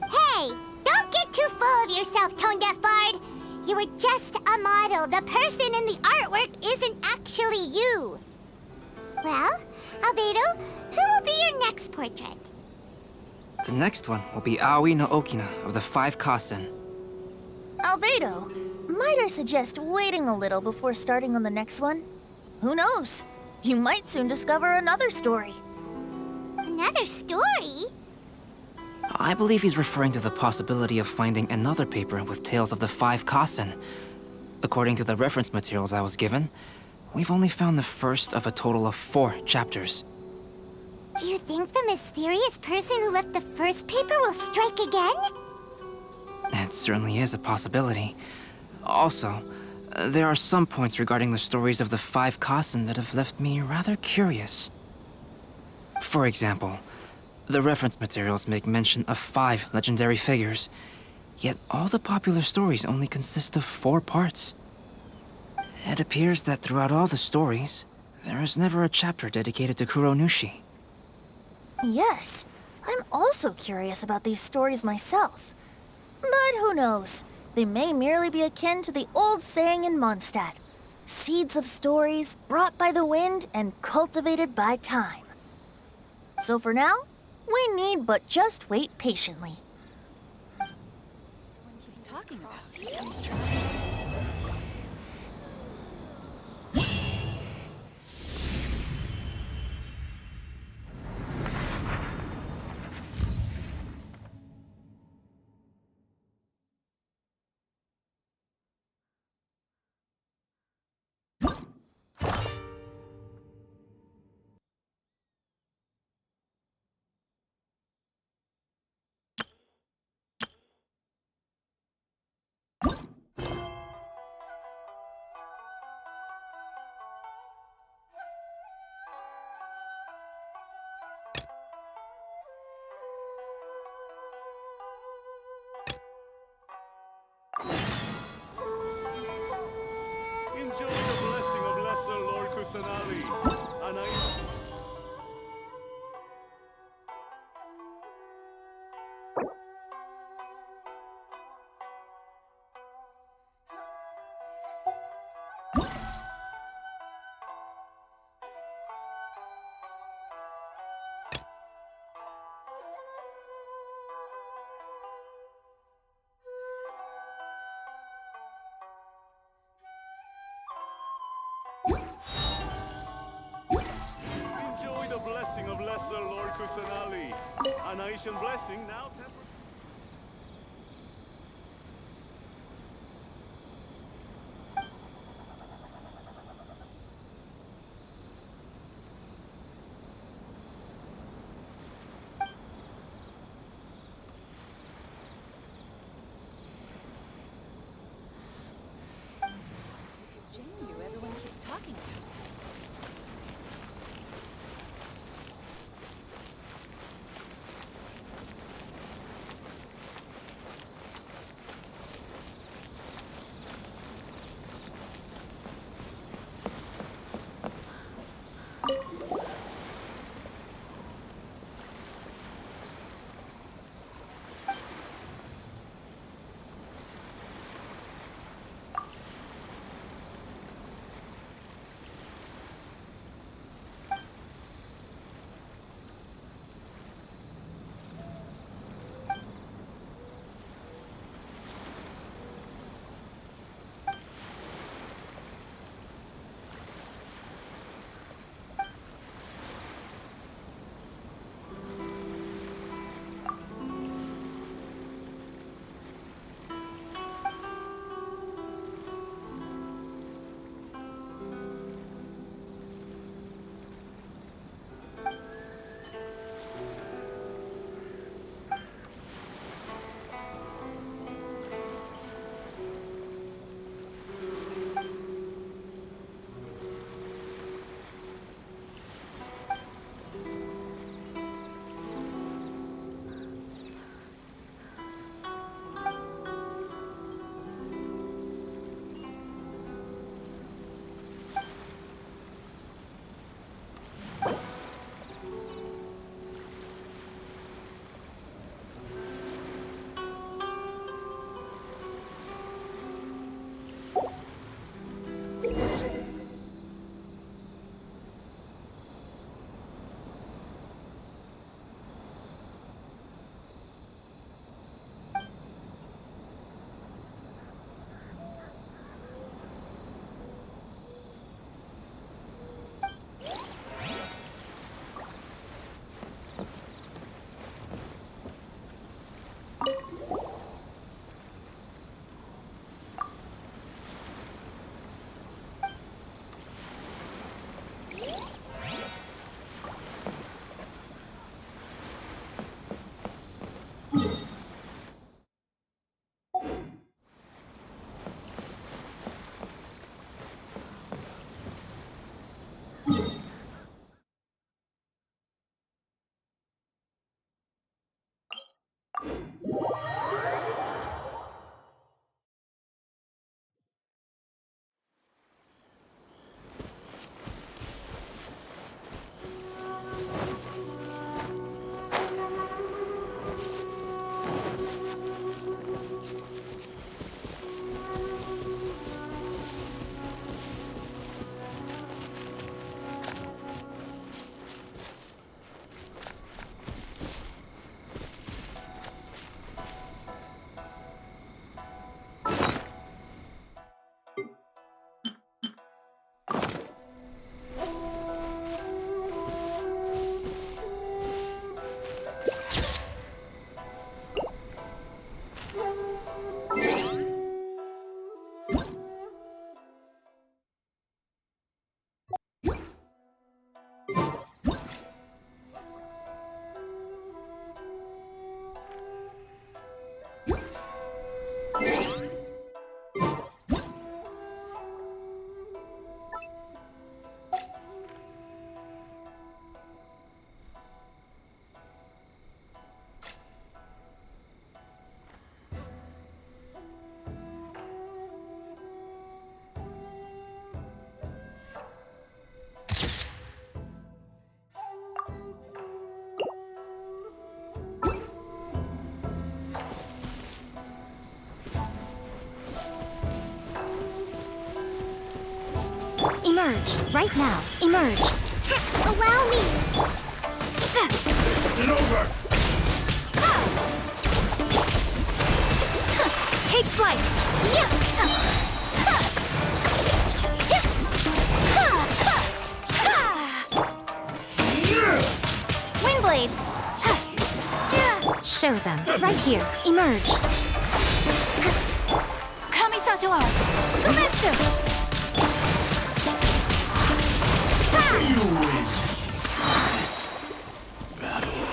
Hey, don't get too full of yourself, Tone-Deaf Bard. You were just a model. The person in the artwork isn't actually you. Well, Albedo, who will be your next portrait? The next one will be Aoi no Okina of the 5 Kasen. Albedo, might I suggest waiting a little before starting on the next one? Who knows? You might soon discover another story. Another story? I believe he's referring to the possibility of finding another paper with tales of the 5 Kasen. According to the reference materials I was given, we've only found the first of a total of 4 chapters. Do you think the mysterious person who left the first paper will strike again? It certainly is a possibility. Also, there are some points regarding the stories of the 5 Kasen that have left me rather curious. For example, the reference materials make mention of 5 legendary figures, yet all the popular stories only consist of 4 parts. It appears that throughout all the stories, there is never a chapter dedicated to Kuronushi. Yes, I'm also curious about these stories myself. But who knows? They may merely be akin to the old saying in Mondstadt: seeds of stories brought by the wind and cultivated by time. So for now, we need but just wait patiently. He's talking about it. Enjoy the blessing of Lesser Lord Kusanali. And I... Enjoy the blessing of Lesser Lord Kusanali. An Aishan blessing now temporary. Everyone keeps talking about. Emerge. Right now. Emerge. Allow me! It's over! Take flight. Windblade! Show them. Right here. Emerge. Kamisato out! Sumetsu! This battle.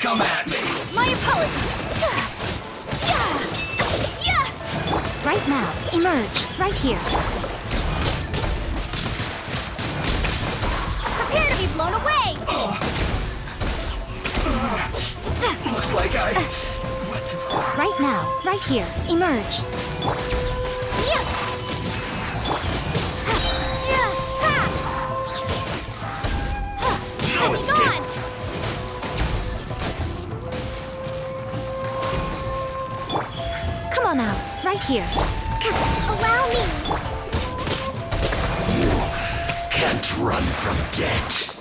Come at me! My apologies. Right now, emerge, right here. Prepare to be blown away. Looks like I went too far. Right now, right here, emerge. No escape! Come on out, right here. Allow me. Can't run from death.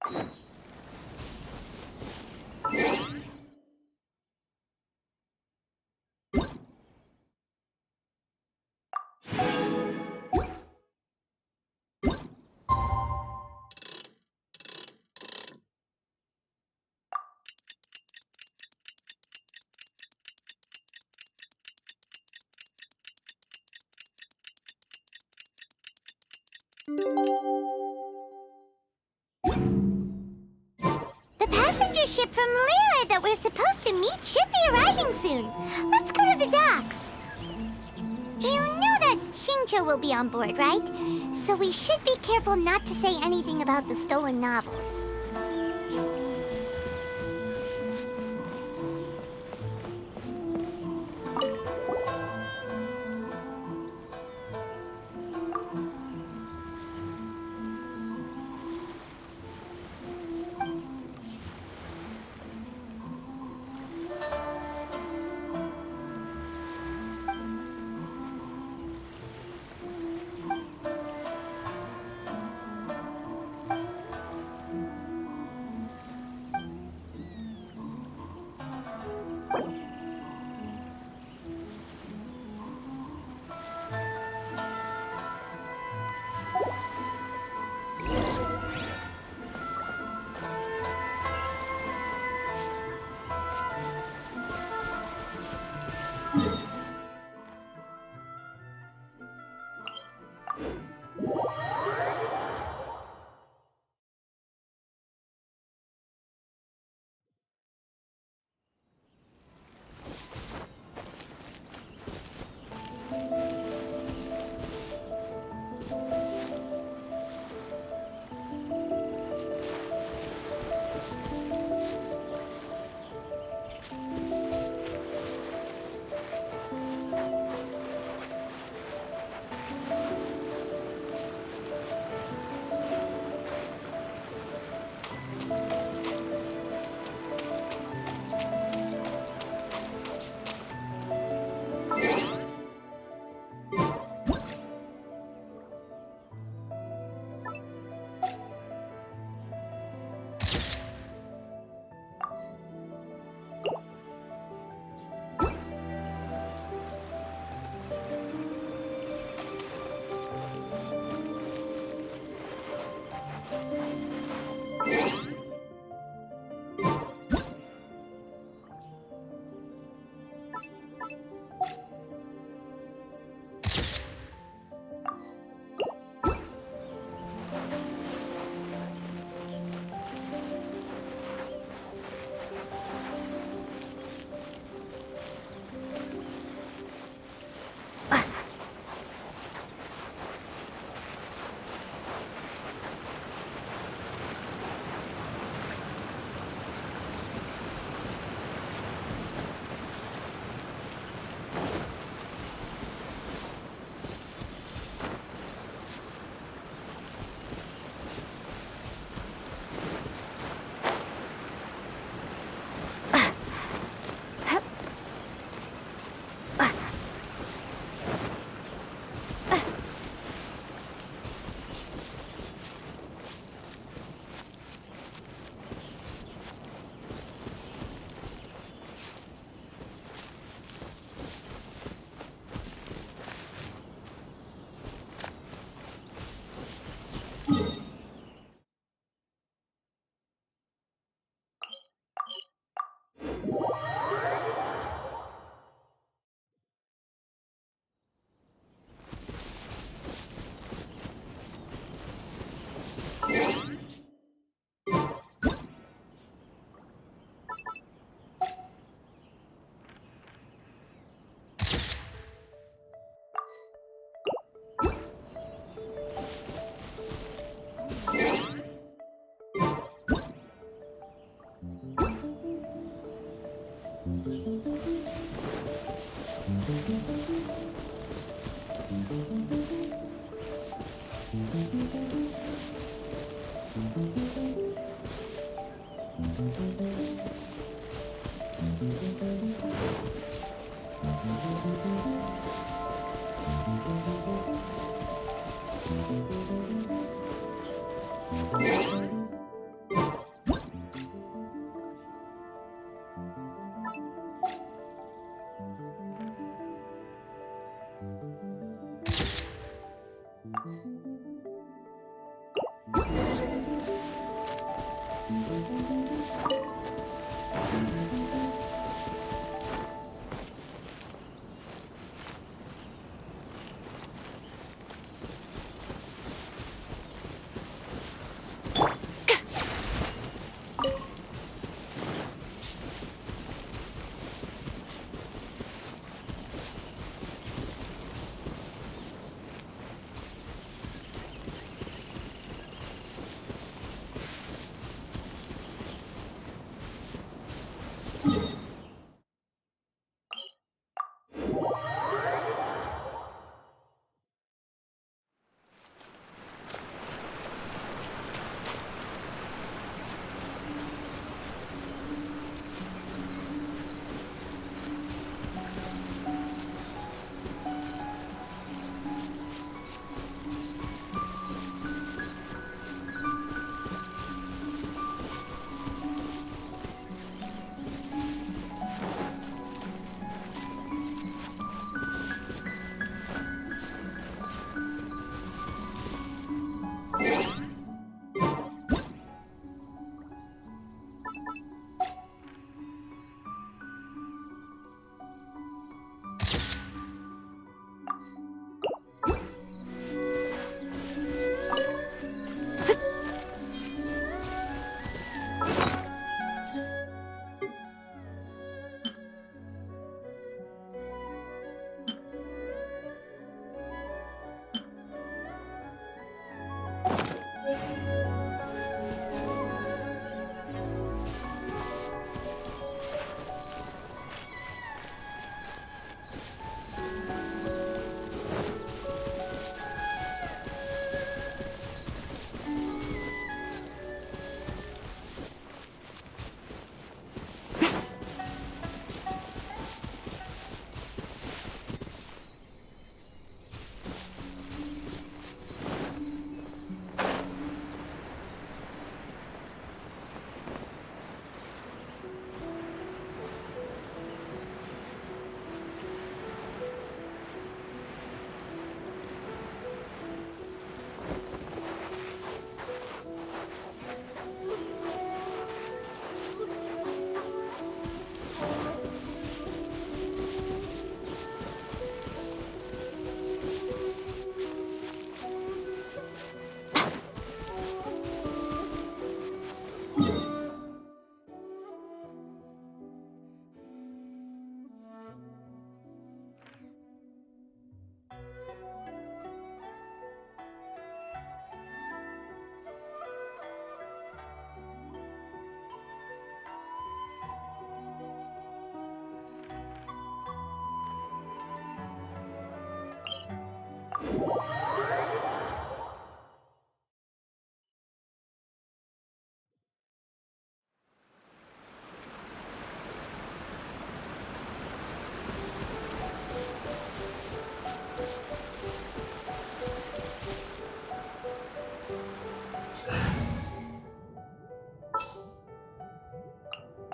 The passenger ship from Lyra that we're supposed to meet should be arriving soon. Let's go to the docks. You know that Shincho will be on board, right? So we should be careful not to say anything about the stolen novels.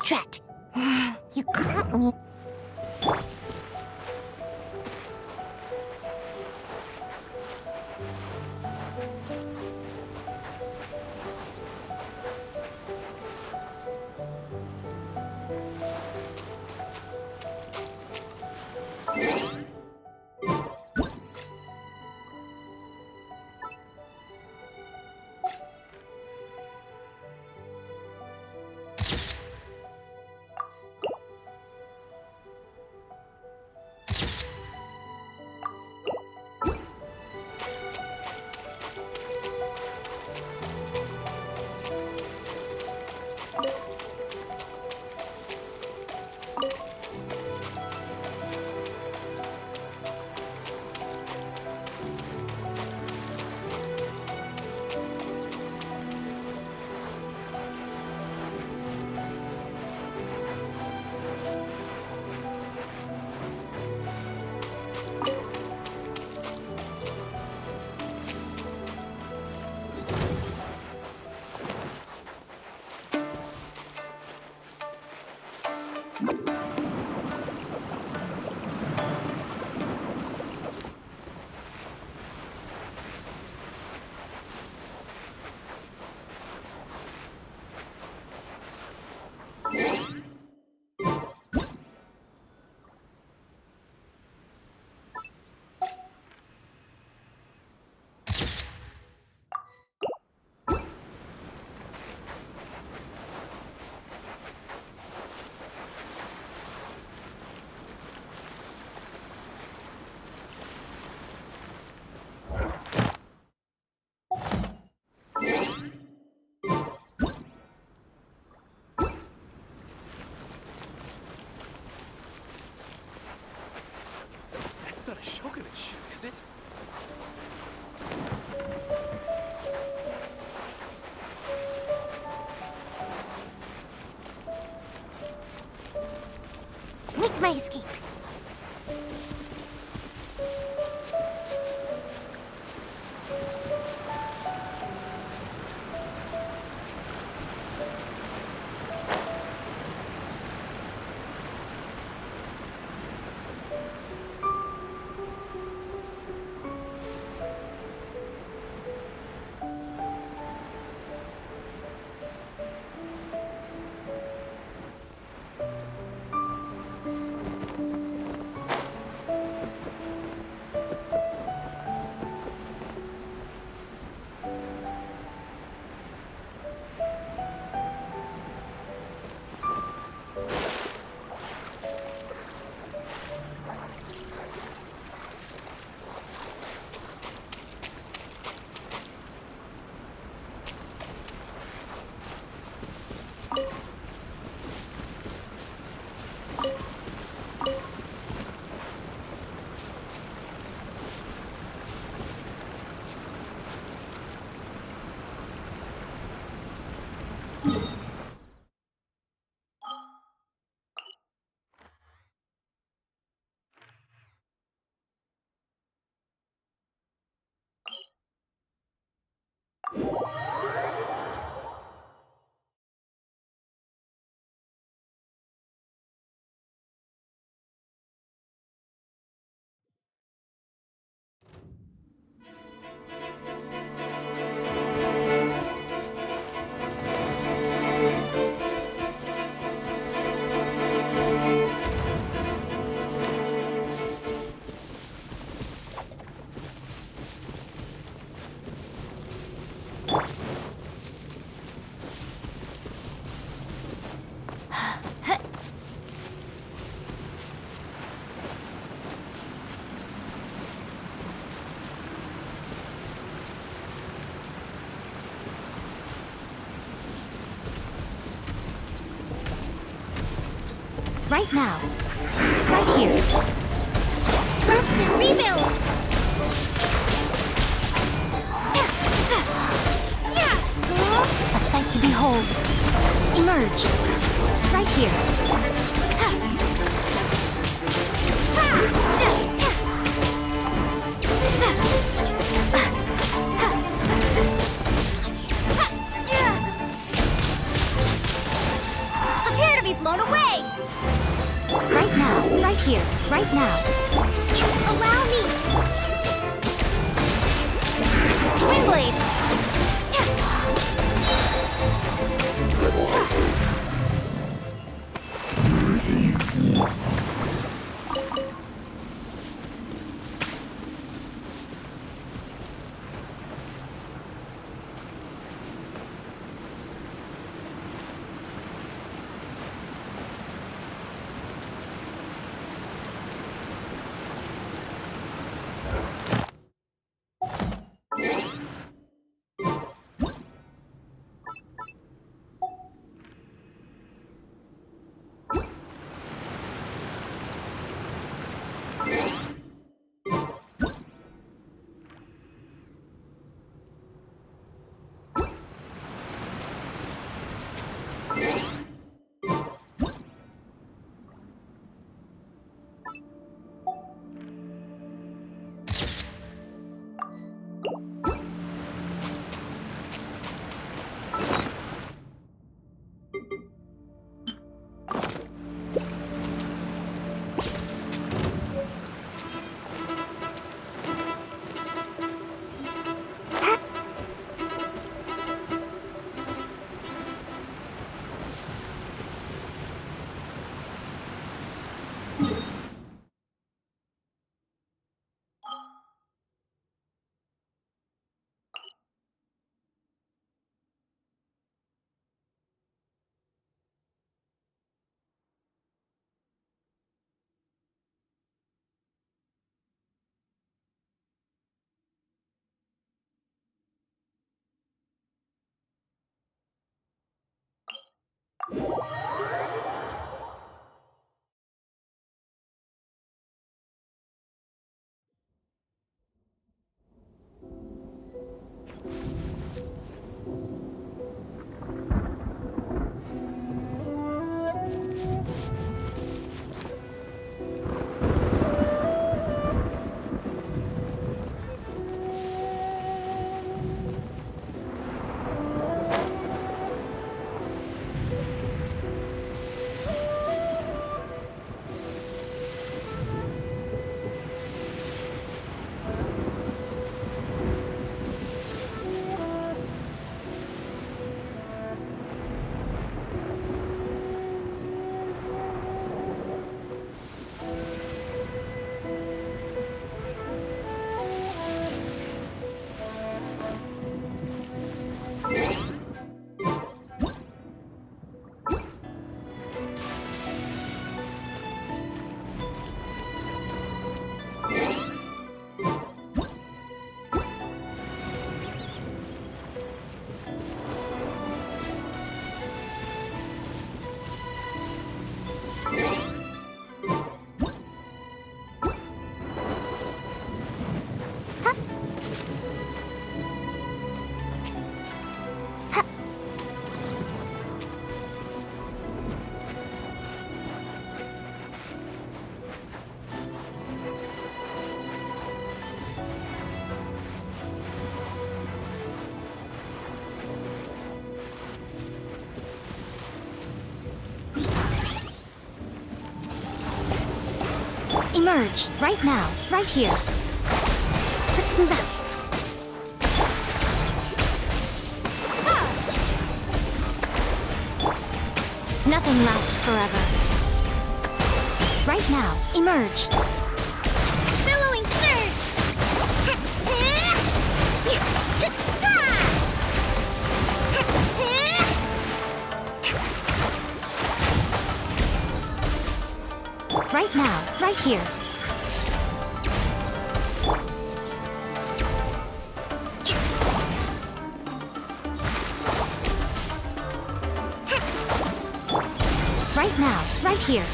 Drat! You caught me. Shogunate ship, is it? Make my escape. Right now. Right here. Burst and rebuild! A sight to behold. Emerge. Right here. Prepare to be blown away! Right now. Right here. Right now. Allow me! Windblade! Emerge, right now, right here. Let's move out. Nothing lasts forever. Right now, emerge. Billowing surge! Right now, right here. Right now, right here.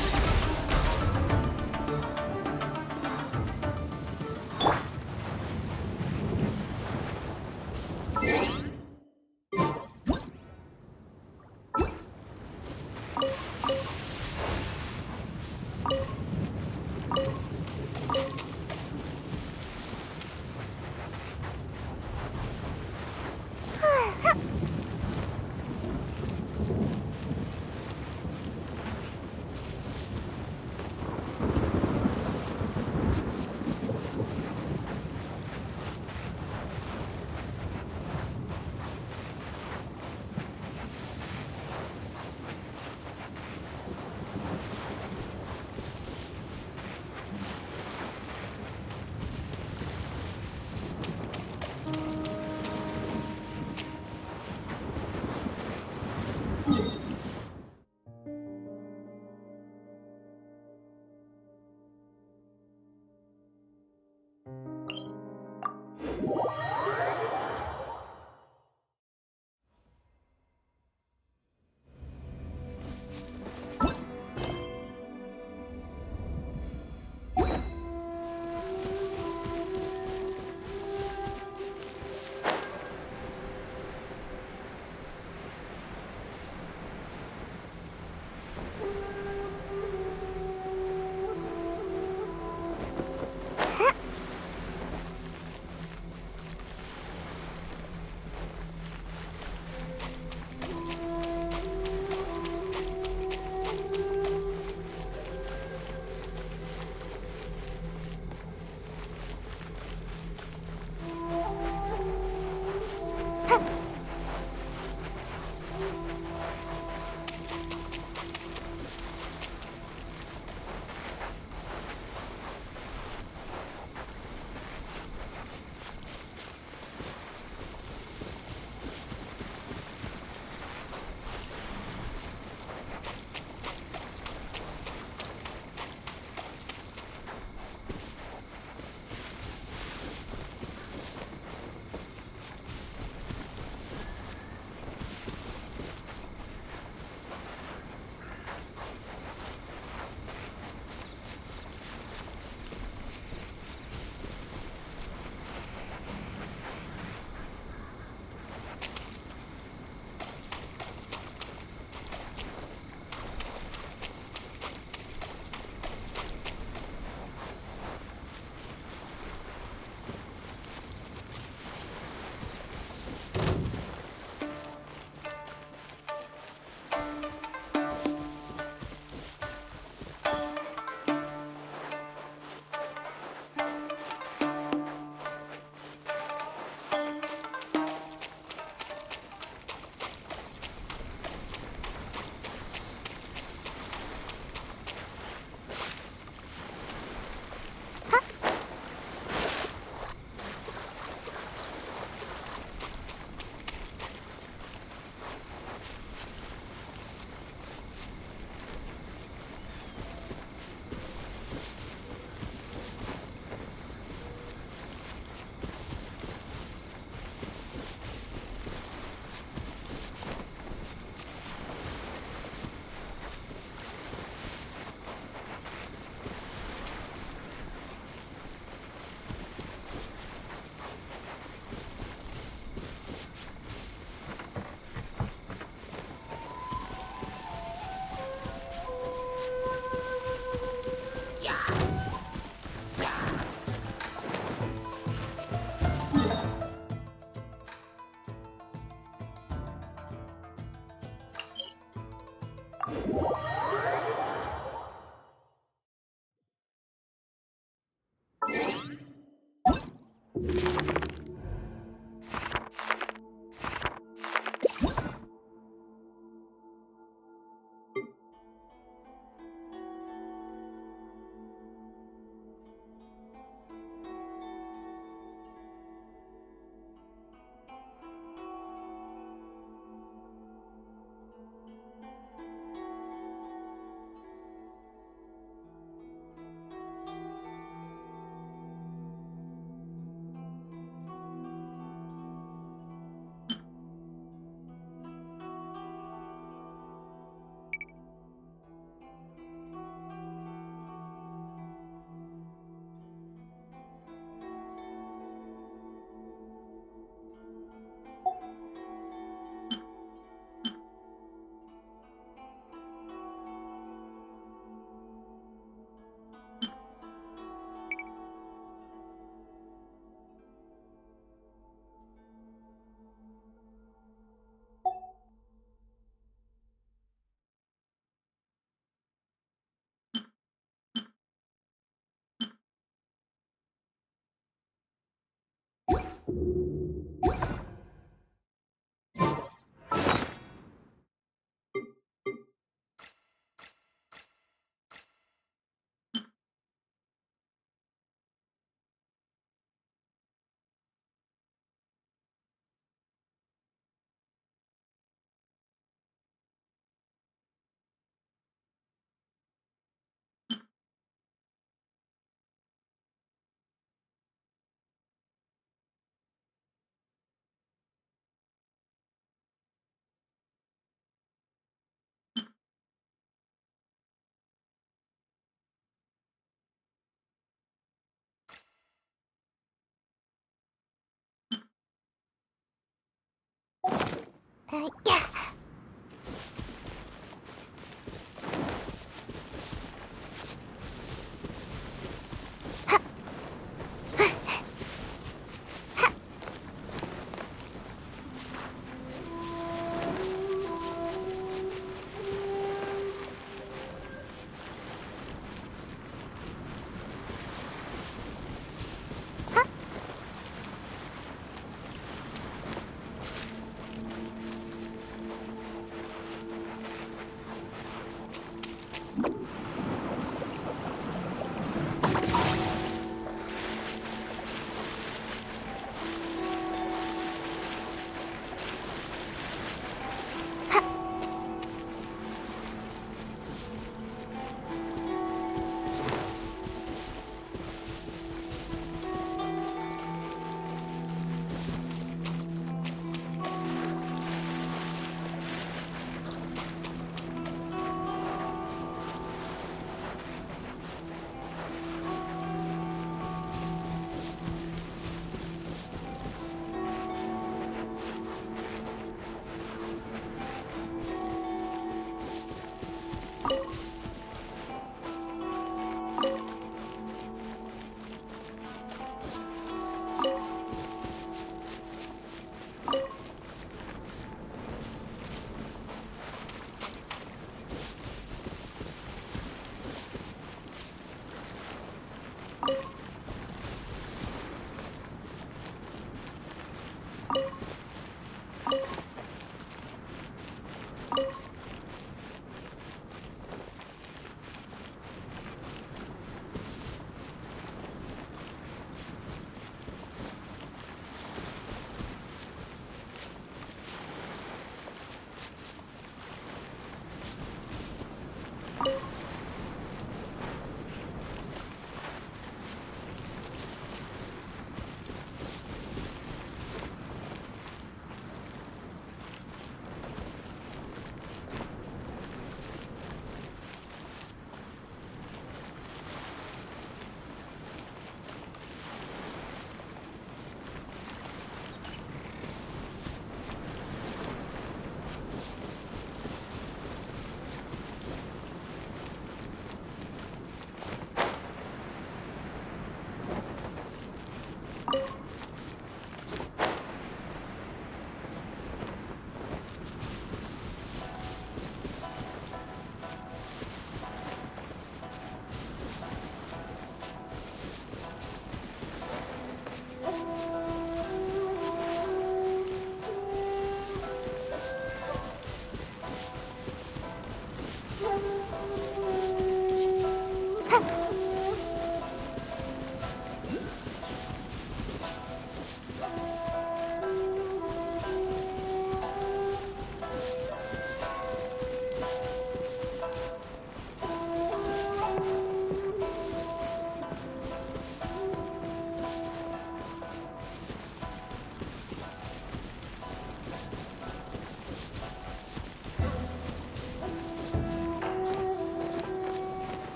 Yeah.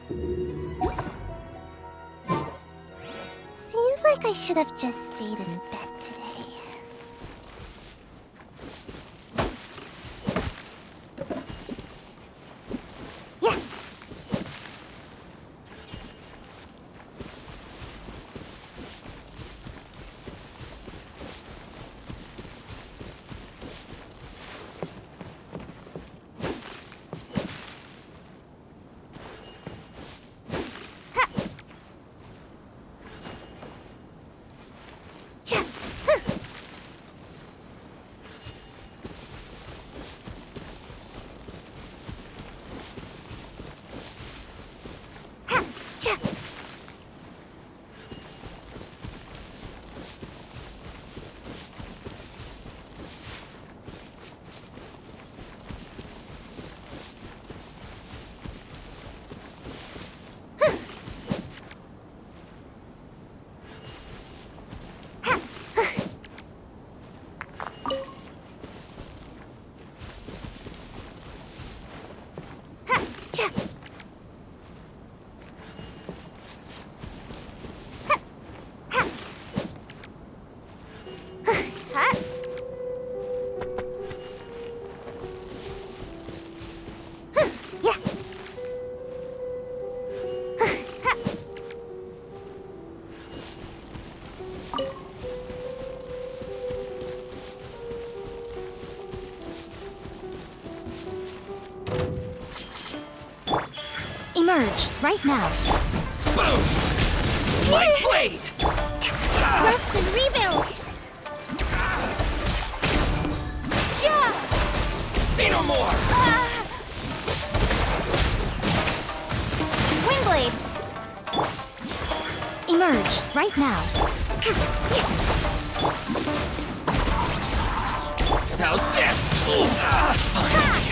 Seems like I should have just stayed in bed today. Emerge, right now. Boom! My blade! Rest and rebuild! Yeah! Say no more! Wingblade! Emerge, right now. How's this? Finally,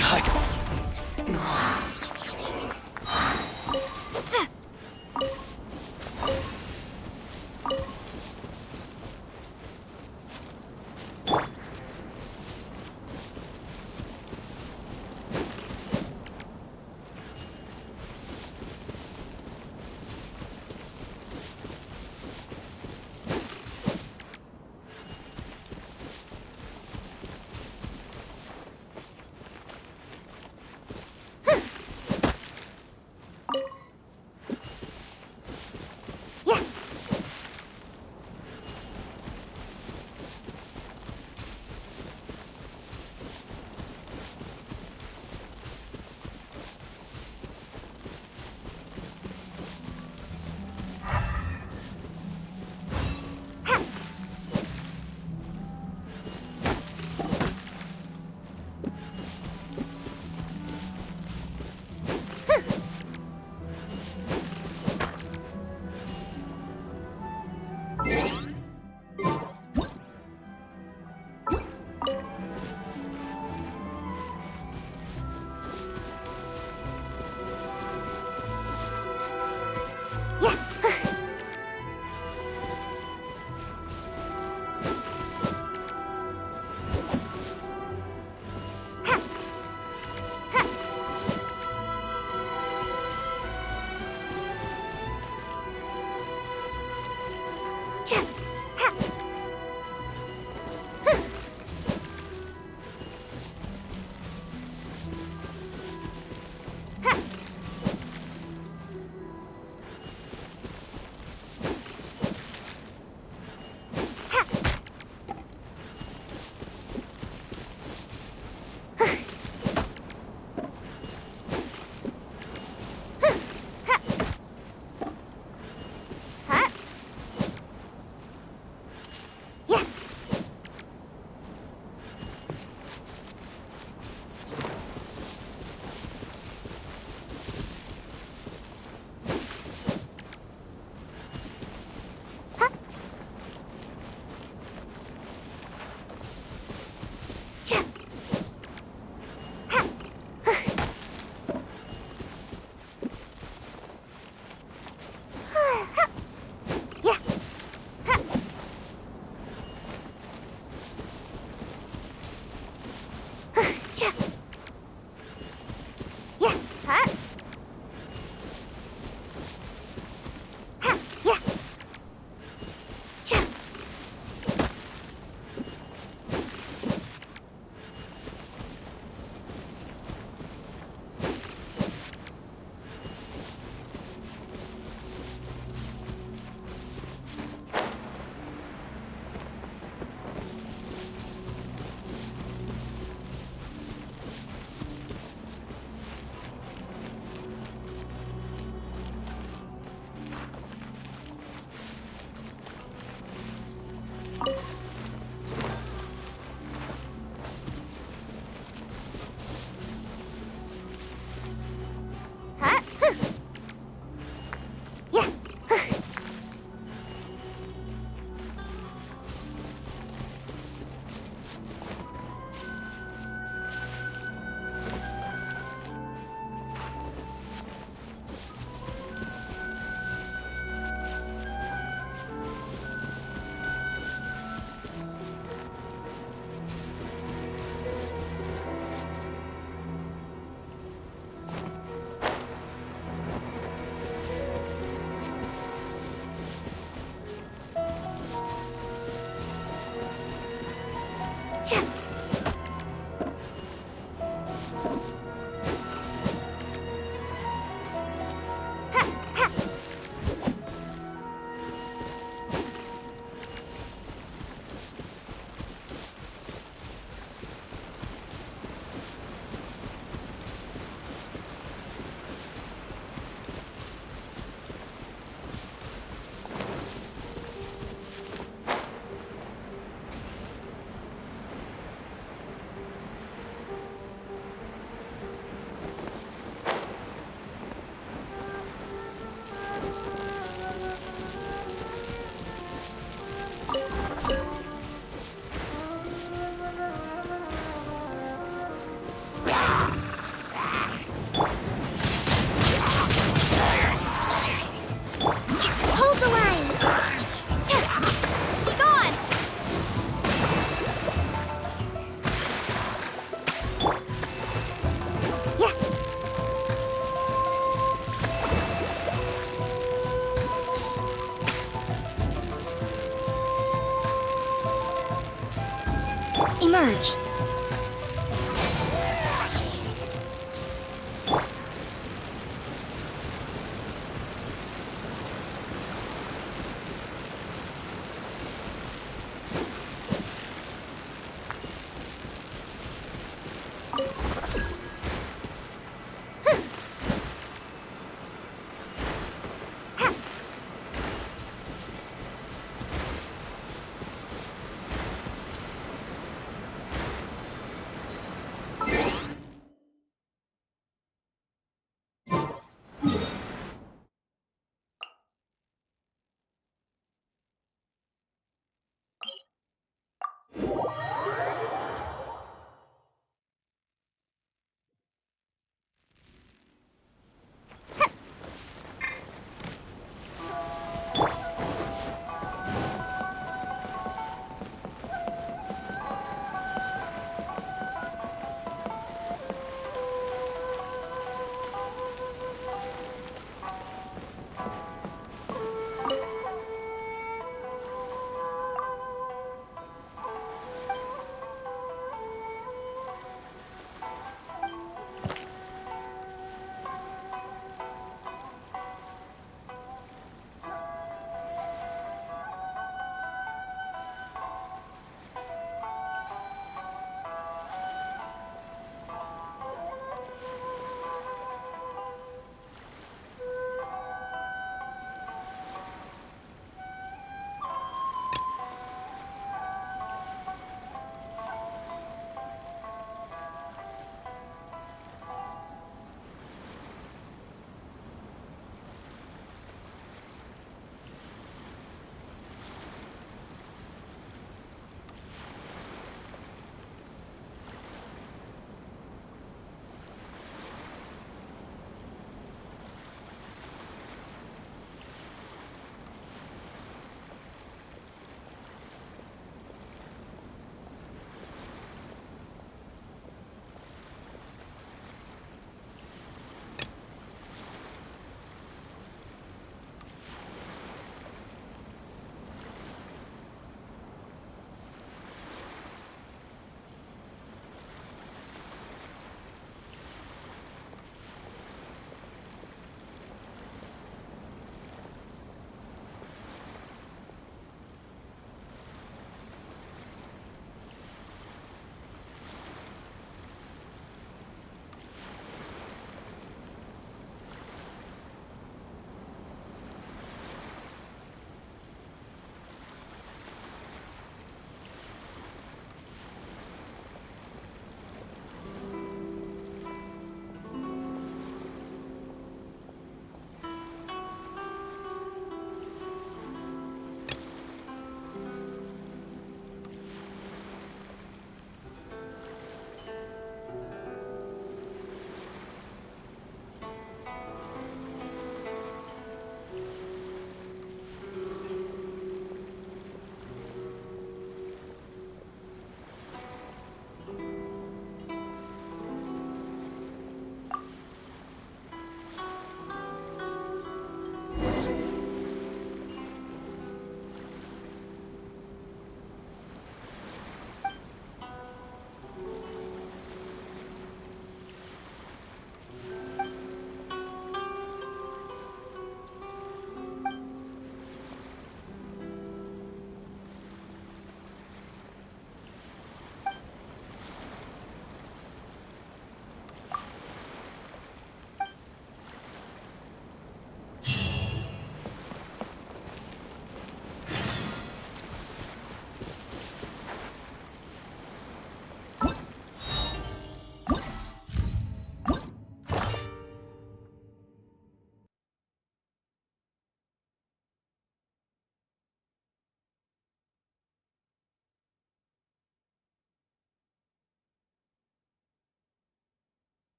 emerge.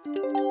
Windblade!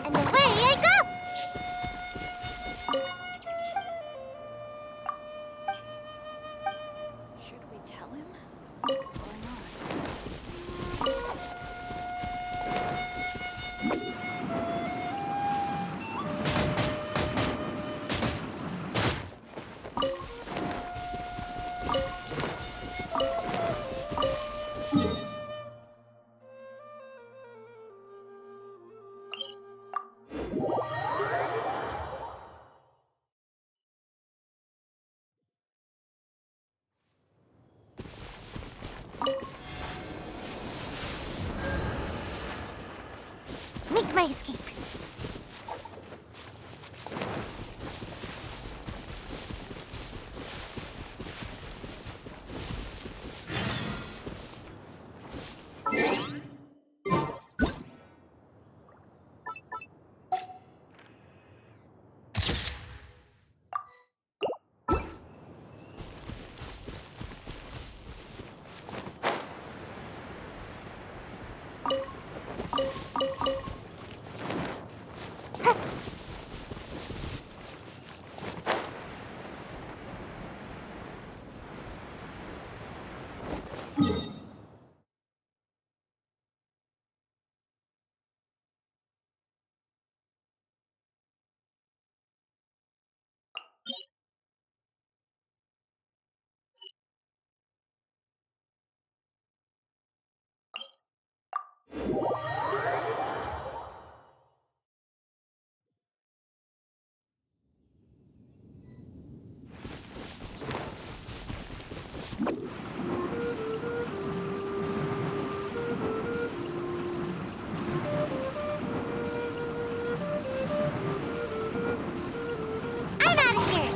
And away I go! Should we tell him? Or not? Make my escape. I'm out of here!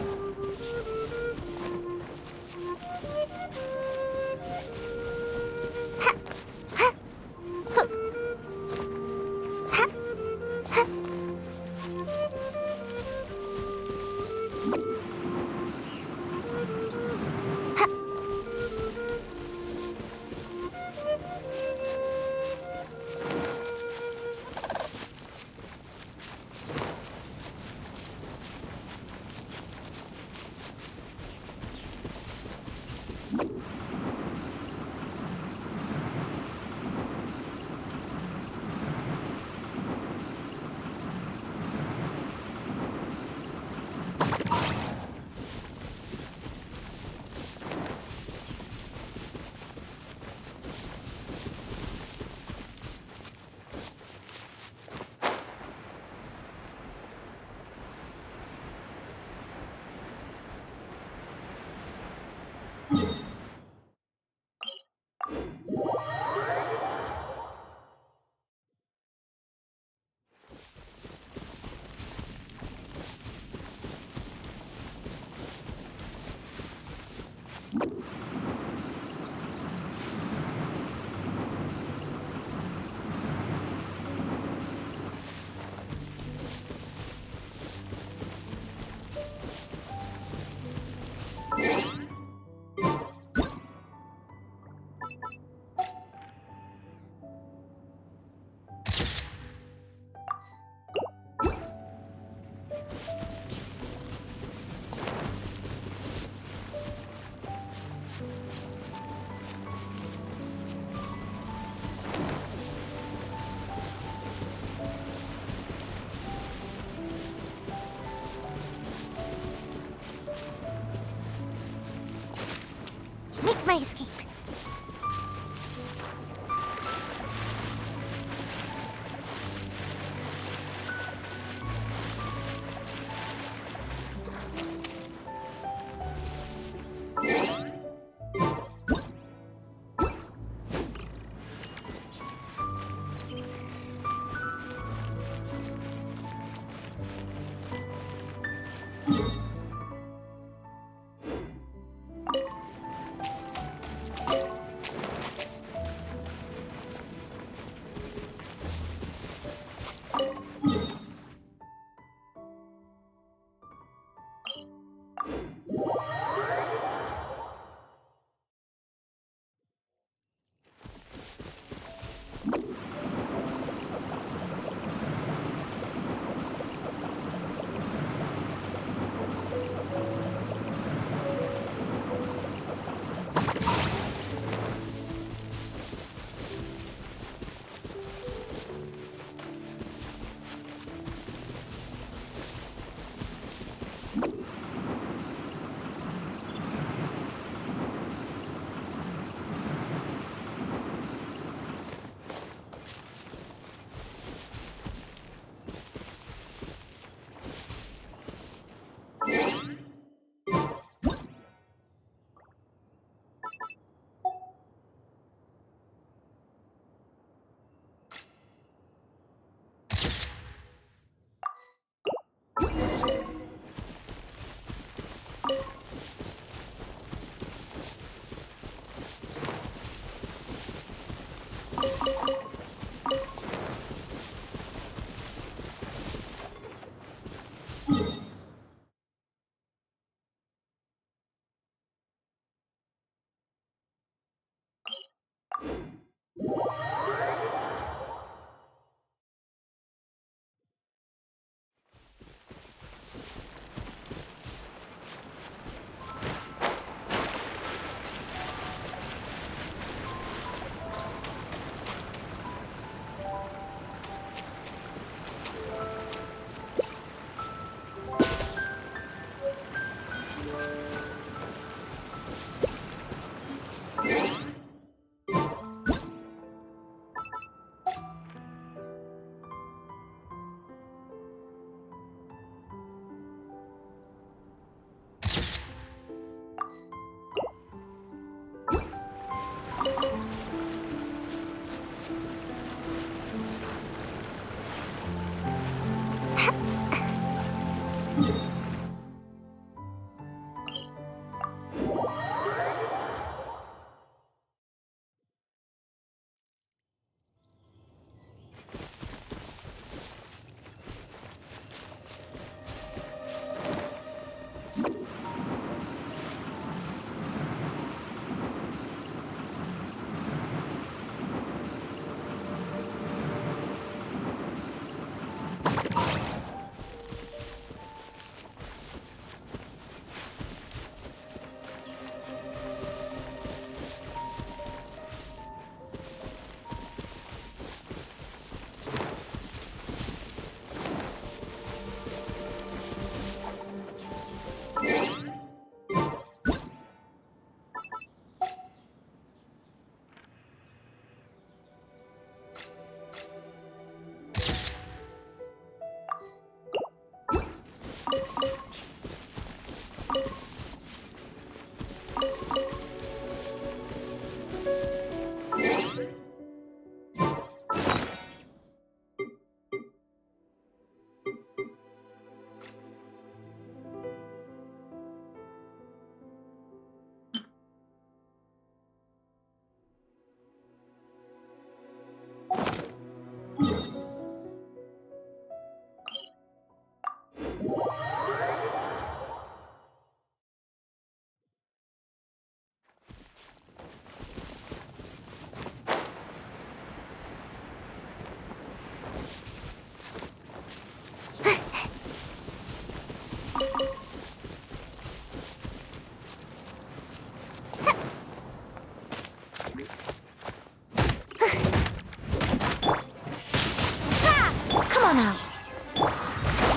run out.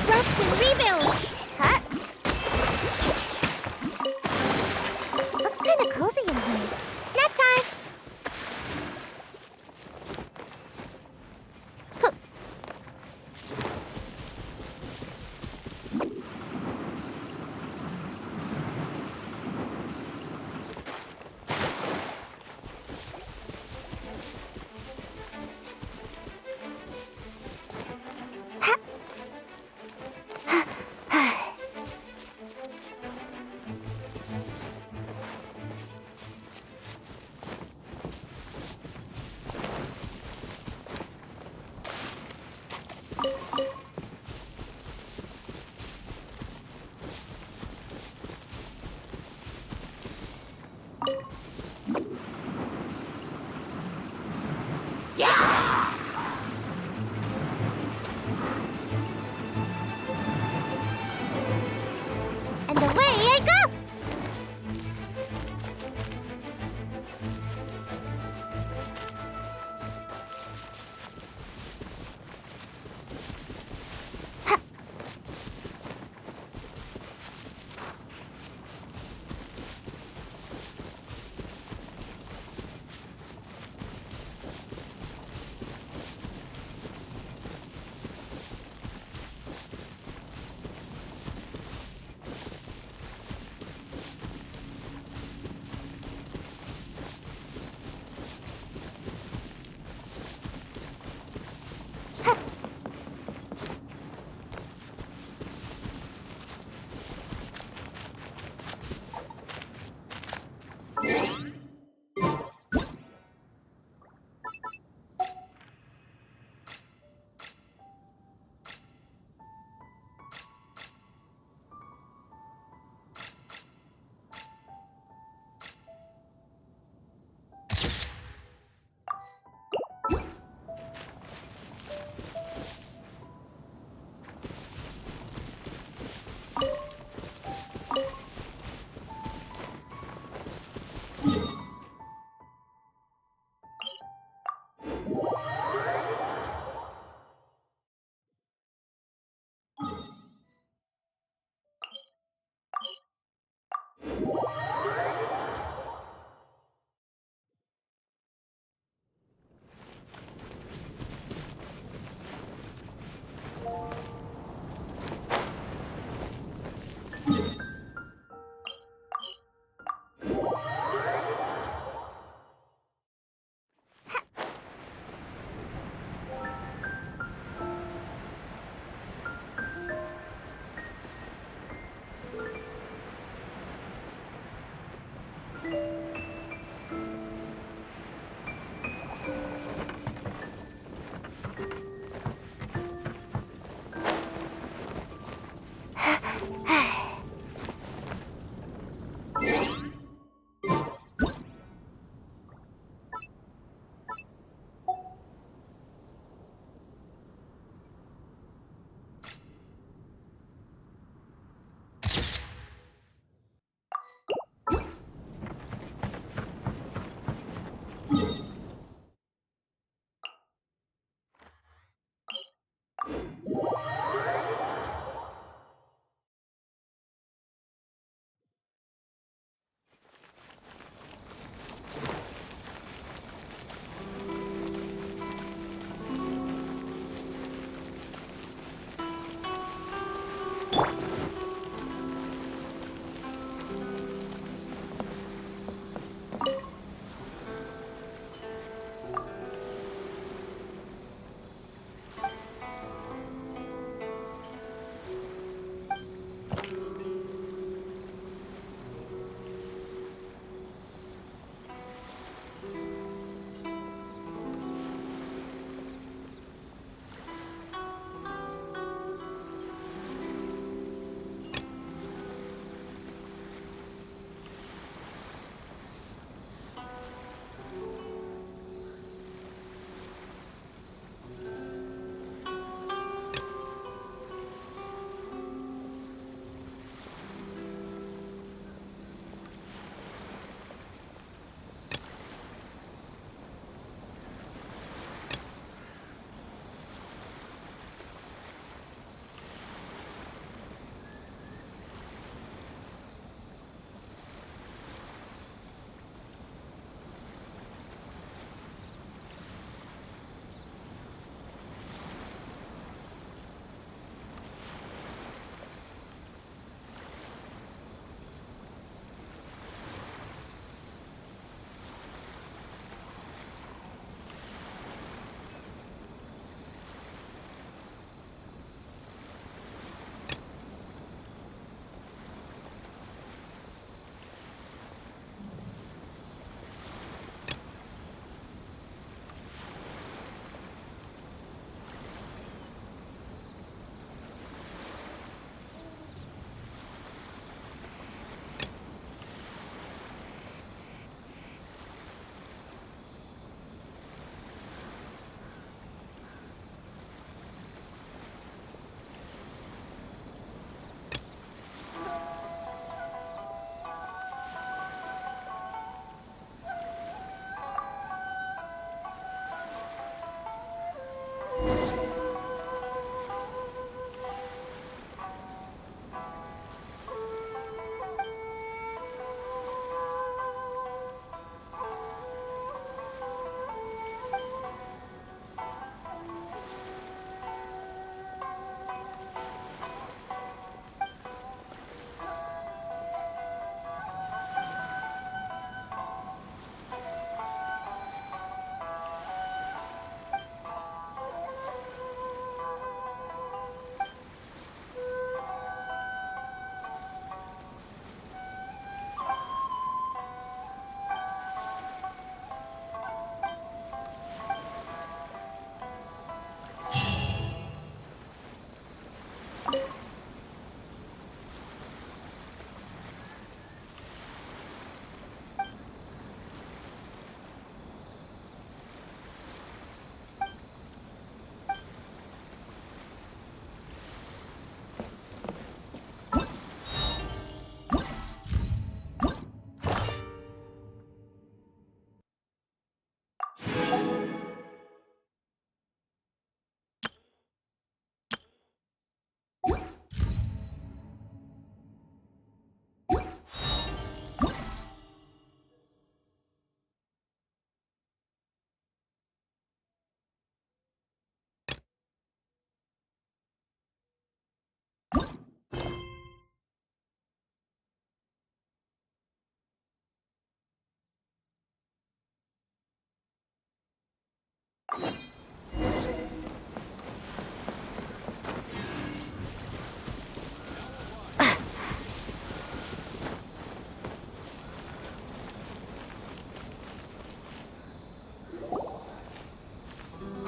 Rest and rebuild! Huh? Looks kinda cozy in here. Nap time! Huh. How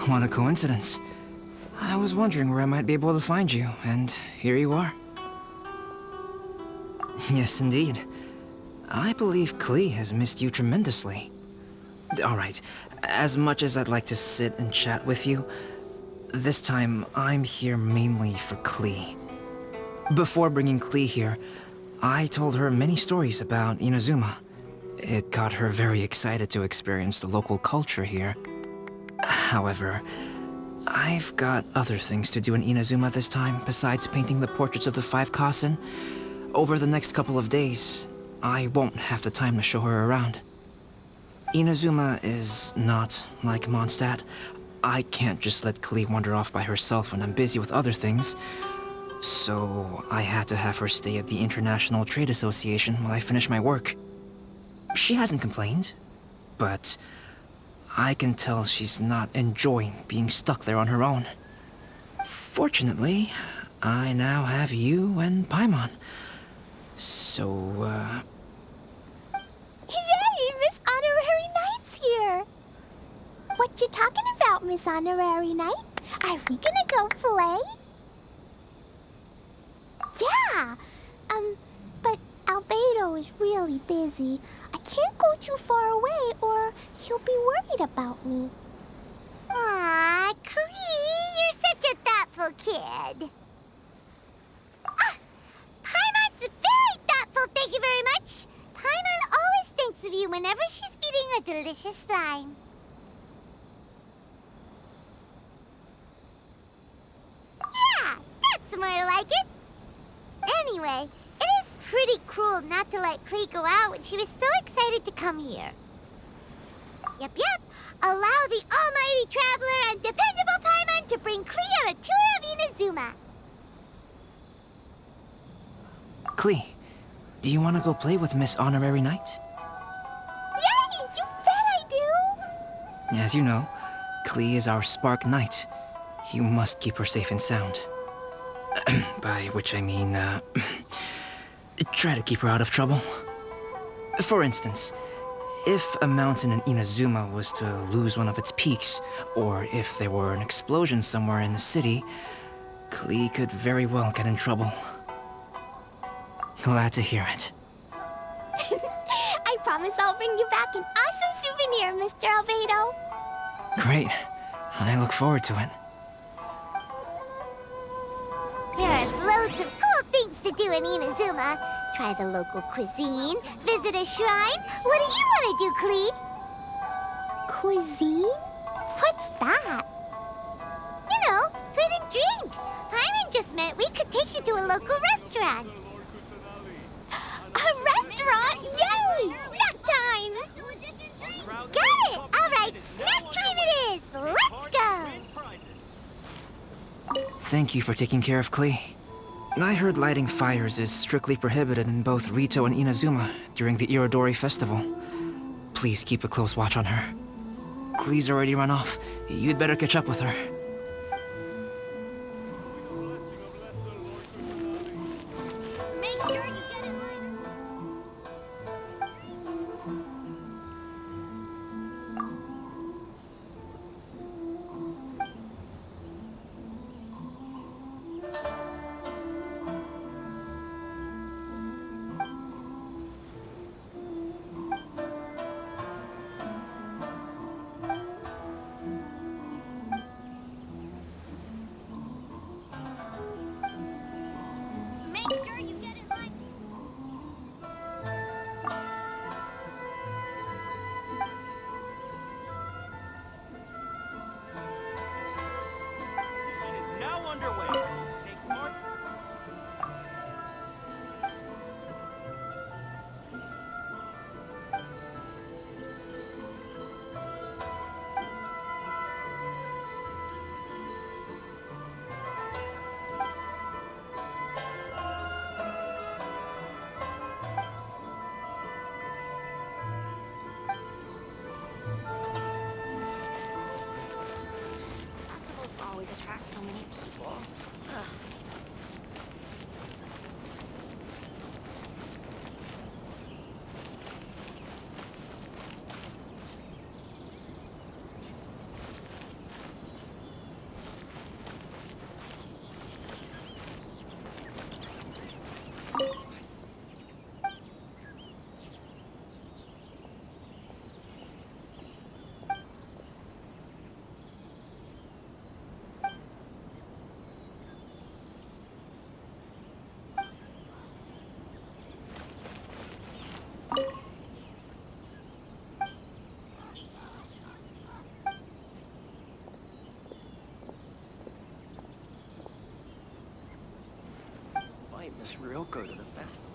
What a coincidence. I was wondering where I might be able to find you, and here you are. Yes, indeed. I believe Klee has missed you tremendously. Alright, as much as I'd like to sit and chat with you, this time I'm here mainly for Klee. Before bringing Klee here, I told her many stories about Inazuma. It got her very excited to experience the local culture here. However, I've got other things to do in Inazuma this time besides painting the portraits of the 5 Kasen. Over the next couple of days, I won't have the time to show her around. Inazuma is not like Mondstadt. I can't just let Klee wander off by herself when I'm busy with other things. So I had to have her stay at the International Trade Association while I finish my work. She hasn't complained, but I can tell she's not enjoying being stuck there on her own. Fortunately, I now have you and Paimon. So, Yay! Miss Honorary Knight's here! What you talking about, Miss Honorary Knight? Are we gonna go play? Yeah! But Albedo is really busy. I can't go too far away or he'll be worried about me. Aw, Klee, you're such a thoughtful kid. Paimon's very thoughtful, thank you very much. Paimon always thinks of you whenever she's eating a delicious slime. Yeah, that's more like it. Anyway, it is pretty cruel not to let Klee go out when she was so excited to come here. Yep. Allow the almighty traveler and dependable Paimon to bring Klee on a tour of Inazuma. Klee, do you want to go play with Miss Honorary Knight? Yay! You bet I do! As you know, Klee is our Spark Knight. You must keep her safe and sound. By which I mean, try to keep her out of trouble. For instance, if a mountain in Inazuma was to lose one of its peaks, or if there were an explosion somewhere in the city, Klee could very well get in trouble. Glad to hear it. I promise I'll bring you back an awesome souvenir, Mr. Albedo. Great. I look forward to it. There are loads of cool things to do in Inazuma. Try the local cuisine, visit a shrine. What do you want to do, Klee? Cuisine? What's that? You know, food and drink. Paimon just meant we could take you to a local restaurant. A restaurant? Yay! Snack time! Got it! All right, snack time it is. Let's go. Thank you for taking care of Klee. I heard lighting fires is strictly prohibited in both Rito and Inazuma during the Irodori festival. Please keep a close watch on her. Klee's already run off. You'd better catch up with her. Make sure you get in line. Make sure you get in line. Competition is now underway. Take part. Festivals always attract so many people. Ugh. looks real good at the festival.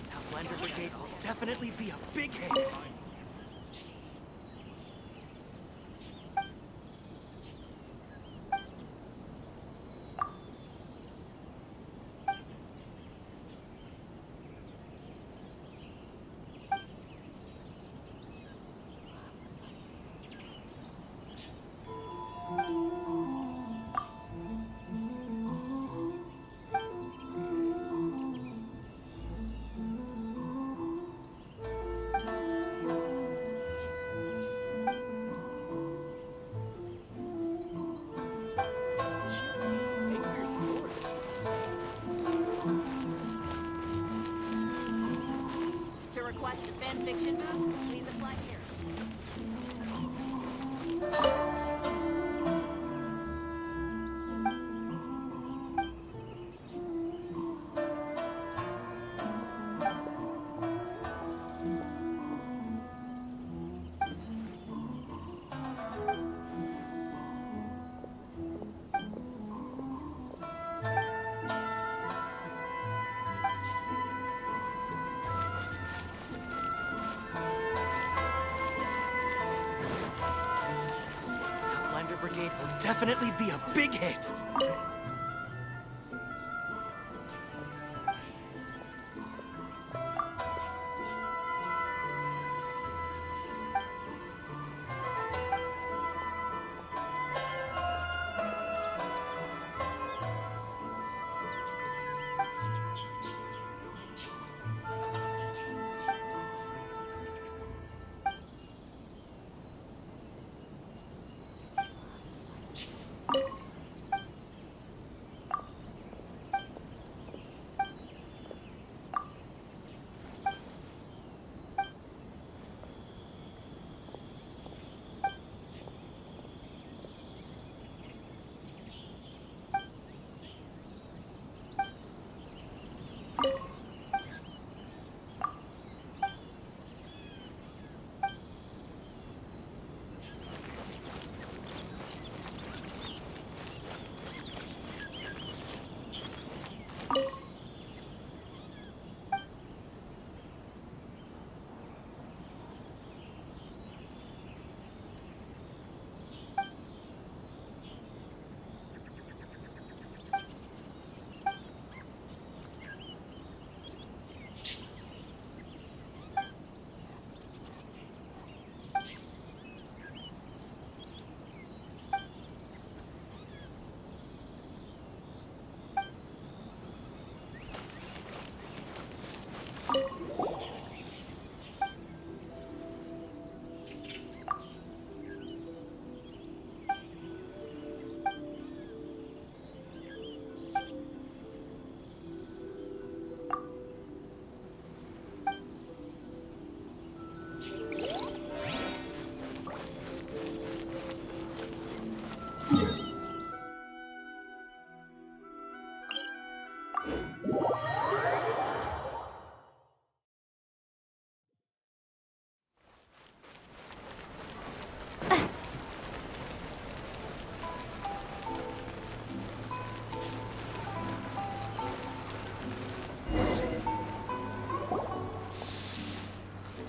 Now Blender Brigade will definitely be a big hit. Thanks for your support. To request a fanfiction booth, please apply here. Now Blender Brigade will definitely be a big hit.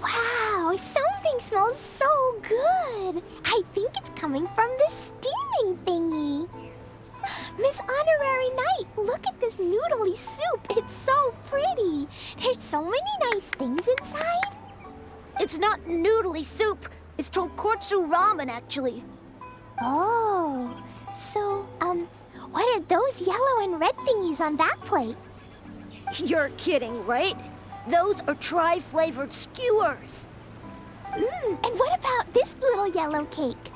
Wow, something smells so good. I think it's coming from this steaming thingy. Miss Honorary Knight, look at this noodly soup. It's so pretty. There's so many nice things inside. It's not noodly soup. It's tonkotsu ramen, actually. Oh, so, what are those yellow and red thingies on that plate? You're kidding, right? Those are tri-flavored skewers. And what about this little yellow cake?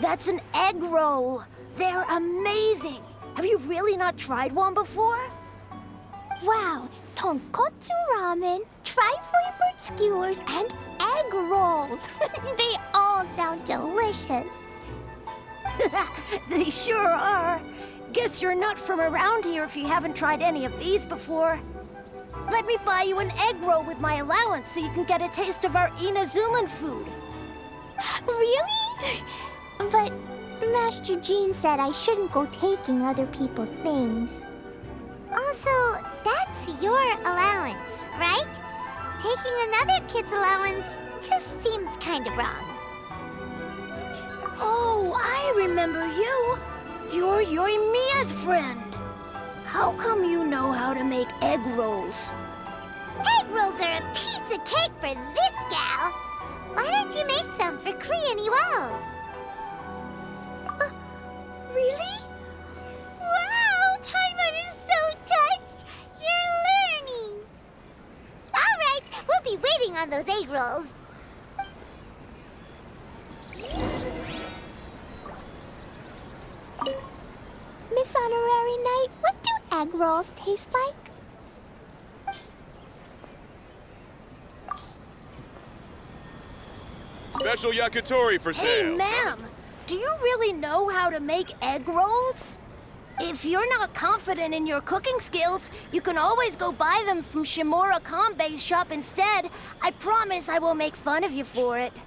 That's an egg roll. They're amazing. Have you really not tried one before? Wow, tonkotsu ramen, tri-flavored skewers, and egg rolls. They all sound delicious. They sure are. Guess you're not from around here if you haven't tried any of these before. Let me buy you an egg roll with my allowance so you can get a taste of our Inazuman food. Really? But Master Jean said I shouldn't go taking other people's things. Also, to your allowance, right? Taking another kid's allowance just seems kind of wrong. Oh, I remember you. You're Yoimiya's friend. How come you know how to make egg rolls? Egg rolls are a piece of cake for this gal. Why don't you make some for Klee and Iwo? Really? Wow, Paimon is so touched. You're learning. All right, we'll be waiting on those egg rolls. Miss Honorary Knight, what do egg rolls taste like? Special yakitori for Hey, sale. ma'am, do you really know how to make egg rolls? If you're not confident in your cooking skills, you can always go buy them from Shimura Kanbei's shop instead. I promise I won't make fun of you for it.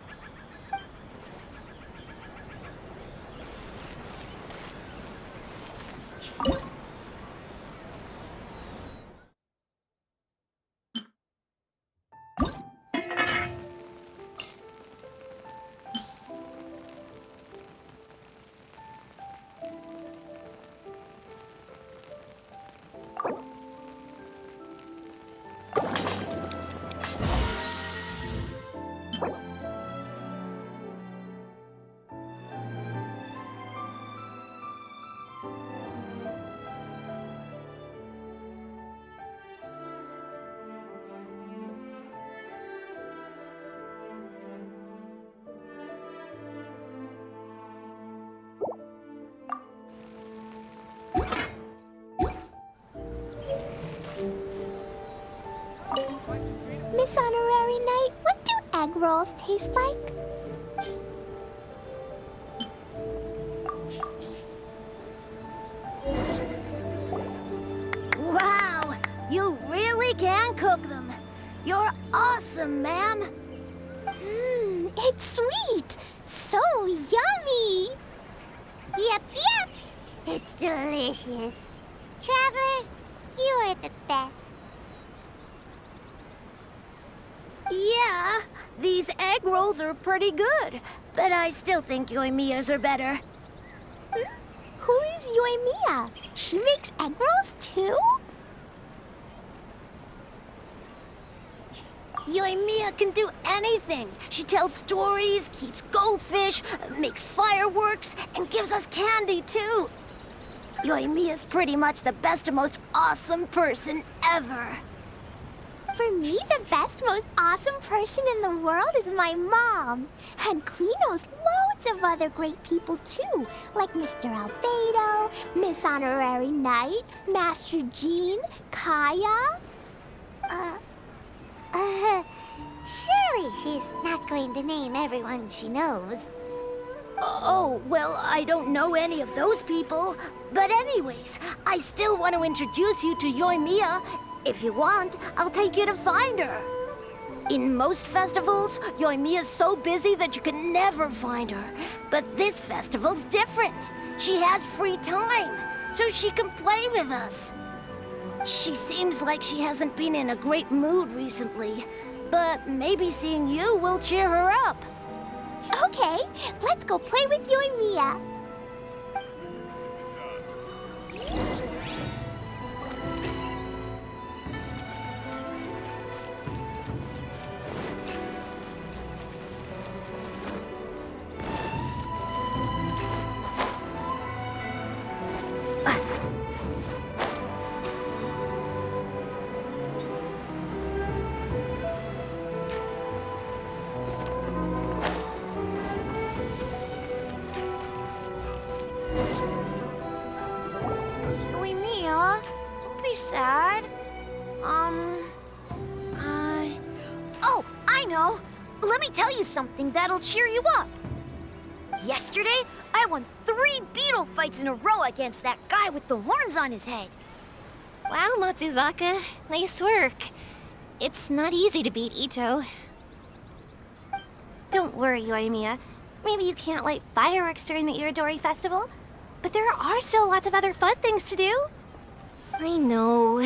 Miss Honorary Knight, what do egg rolls taste like? Wow, you really can cook them. You're awesome, ma'am. It's sweet. So yummy. Yep. It's delicious. Traveler, you are the best. Yeah, these egg rolls are pretty good, but I still think Yoimiya's are better. Who is Yoimiya? She makes egg rolls too? Yoimiya can do anything. She tells stories, keeps goldfish, makes fireworks, and gives us candy too. Yoimiya's pretty much the best and most awesome person ever. For me, the best, most awesome person in the world is my mom. And Klee knows loads of other great people too, like Mr. Albedo, Miss Honorary Knight, Master Jean, Kaya. Surely she's not going to name everyone she knows. Oh, well, I don't know any of those people. But anyways, I still want to introduce you to Yoimiya. If you want, I'll take you to find her. In most festivals, Yoimiya's so busy that you can never find her. But this festival's different. She has free time, so she can play with us. She seems like she hasn't been in a great mood recently, but maybe seeing you will cheer her up. Okay, let's go play with Yoimiya. Yoimiya, don't be sad. Oh, I know. Let me tell you something that'll cheer you up. Yesterday, I won 3 beetle fights in a row against that guy with the horns on his head. Wow, Matsuzaka. Nice work. It's not easy to beat Ito. Don't worry, Yoimiya. Maybe you can't light fireworks during the Iridori Festival, but there are still lots of other fun things to do. I know.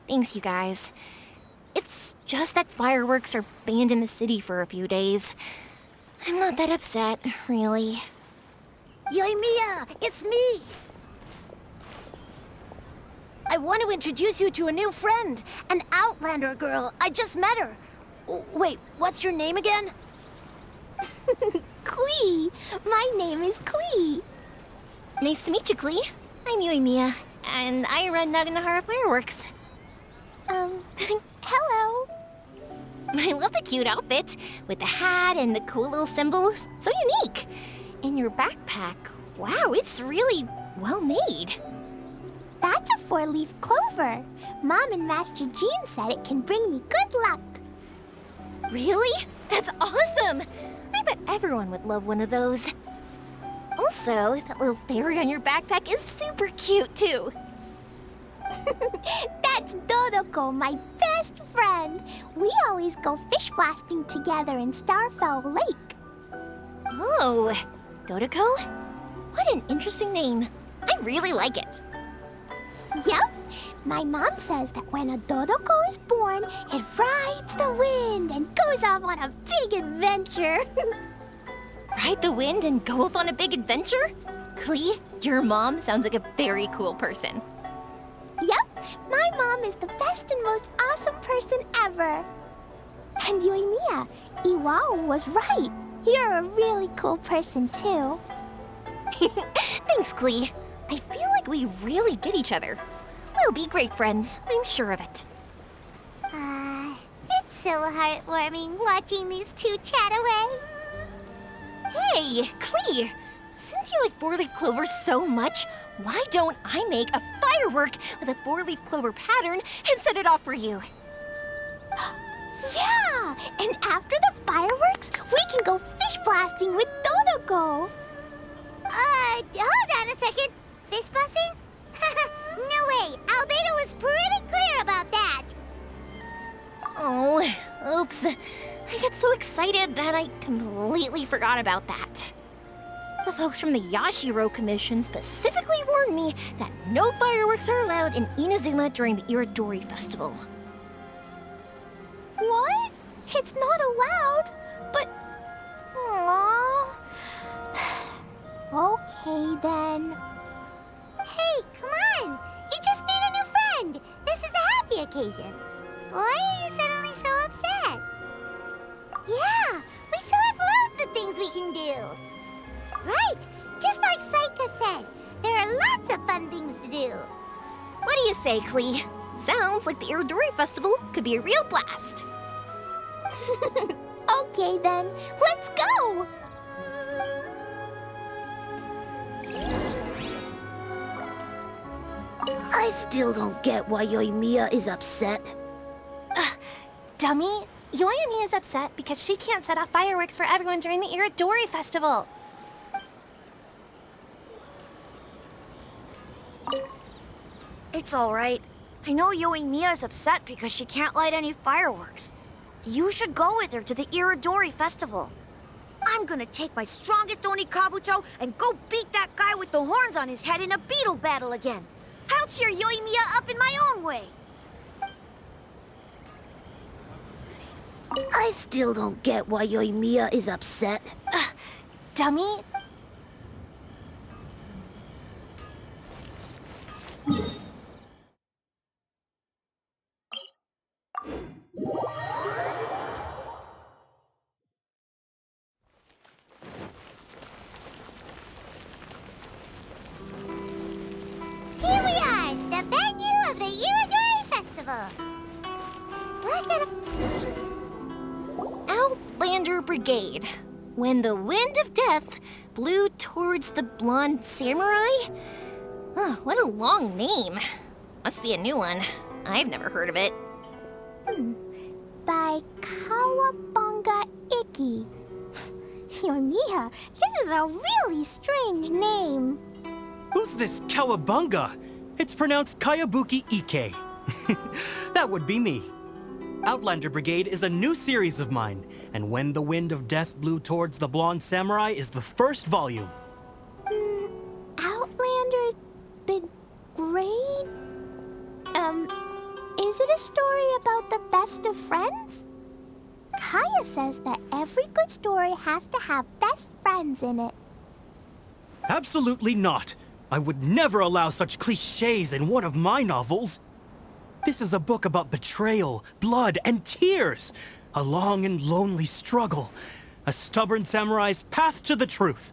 Thanks, you guys. It's just that fireworks are banned in the city for a few days. I'm not that upset, really. Yoimiya, it's me! I want to introduce you to a new friend, an Outlander girl. I just met her. Wait, what's your name again? Klee! My name is Klee. Nice to meet you, Klee. I'm Yoimiya, and I run Naganahara Fireworks. Hello. I love the cute outfit, with the hat and the cool little symbols. So unique. And your backpack, wow, it's really well made. That's a 4-leaf clover. Mom and Master Jean said it can bring me good luck. Really? That's awesome! I bet everyone would love one of those. Also, that little fairy on your backpack is super cute, too. That's Dodoko, my best friend. We always go fish blasting together in Starfell Lake. Oh, Dodoko? What an interesting name. I really like it. Yep. My mom says that when a Dodoko is born, it rides the wind and goes off on a big adventure. Ride the wind and go off on a big adventure? Klee, your mom sounds like a very cool person. Yep, my mom is the best and most awesome person ever. And Yoimiya, Iwao was right. You're a really cool person too. Thanks, Klee. I feel like we really get each other. We'll be great friends, I'm sure of it. It's so heartwarming watching these two chat away. Hey, Klee! Since you like 4-leaf clovers so much, why don't I make a firework with a 4-leaf clover pattern and set it off for you? Yeah! And after the fireworks, we can go fish blasting with Dodoko. Hold on a second. Fish busting? No way. Albedo was pretty clear about that. Oh, oops. I got so excited that I completely forgot about that. The folks from the Yashiro Commission specifically warned me that no fireworks are allowed in Inazuma during the Irodori Festival. What? It's not allowed? But... Aww. Okay, then. Hey, come on. You just made a new friend. This is a happy occasion. Why are you suddenly so upset? Yeah, we still have loads of things we can do. Right, just like Saika said, there are lots of fun things to do. What do you say, Klee? Sounds like the Irodori Festival could be a real blast. Okay, then. Let's go! I still don't get why Yoimiya is upset. Dummy, Yoimiya is upset because she can't set off fireworks for everyone during the Irodori Festival. It's all right. I know Yoimiya is upset because she can't light any fireworks. You should go with her to the Irodori Festival. I'm gonna take my strongest Onikabuto and go beat that guy with the horns on his head in a beetle battle again. I'll cheer Yoimiya up in my own way. I still don't get why Yoimiya is upset. Dummy, Here we are, the venue of the Irodori Festival. Look at Outlander Brigade. When the wind of death blew towards the blonde samurai? Oh, what a long name. Must be a new one. I've never heard of it. By Kawabunga Iki. Yoimiya, this is a really strange name. Who's this Kawabunga? It's pronounced Kayabuki Ike. That would be me. Outlander Brigade is a new series of mine, and When the Wind of Death Blew Towards the Blonde Samurai is the first volume. Outlander's Brigade? Is the story about the best of friends? Kaya says that every good story has to have best friends in it. Absolutely not. I would never allow such cliches in one of my novels. This is a book about betrayal, blood, and tears. A long and lonely struggle. A stubborn samurai's path to the truth.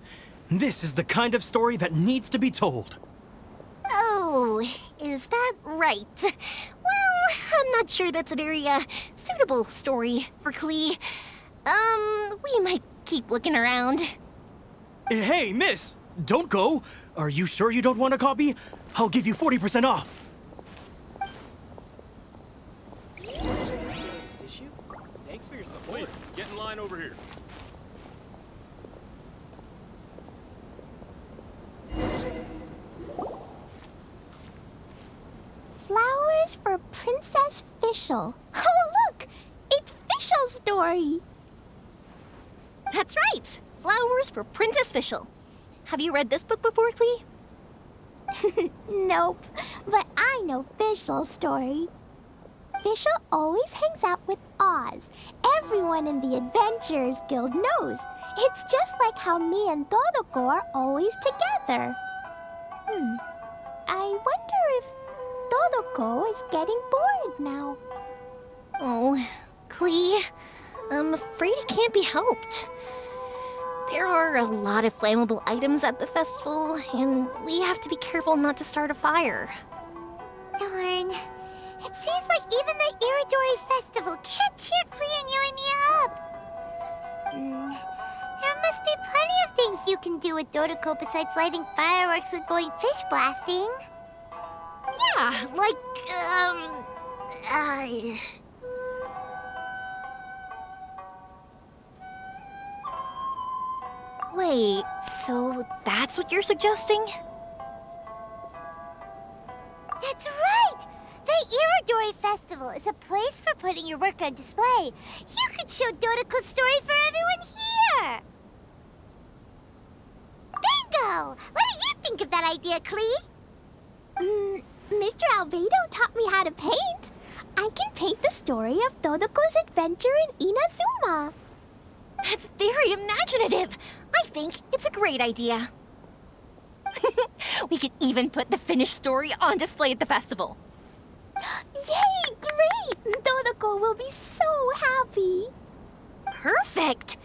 This is the kind of story that needs to be told. Oh, is that right? Well, I'm not sure that's a very, suitable story for Klee. We might keep looking around. Hey, miss! Don't go! Are you sure you don't want a copy? I'll give you 40% off! Thanks for your support. Please, get in line over here. Flowers for Princess Fischl. Oh, look! It's Fischl's story! That's right! Flowers for Princess Fischl. Have you read this book before, Klee? Nope, but I know Fischl's story. Fischl always hangs out with Oz. Everyone in the Adventurers Guild knows. It's just like how me and Dodoko are always together. I wonder if Dodoko is getting bored now. Oh, Klee, I'm afraid it can't be helped. There are a lot of flammable items at the festival, and we have to be careful not to start a fire. Darn. It seems like even the Iridori Festival can't cheer Klee and you and me up. There must be plenty of things you can do with Dodoko besides lighting fireworks and going fish blasting. Yeah, like, Wait, so that's what you're suggesting? That's right! The Iridori Festival is a place for putting your work on display. You could show Dodoko's story for everyone here! Bingo! What do you think of that idea, Klee? Mr. Albedo taught me how to paint. I can paint the story of Dodoko's adventure in Inazuma. That's very imaginative. I think it's a great idea. We could even put the finished story on display at the festival. Yay! Great! Dodoko will be so happy. Perfect.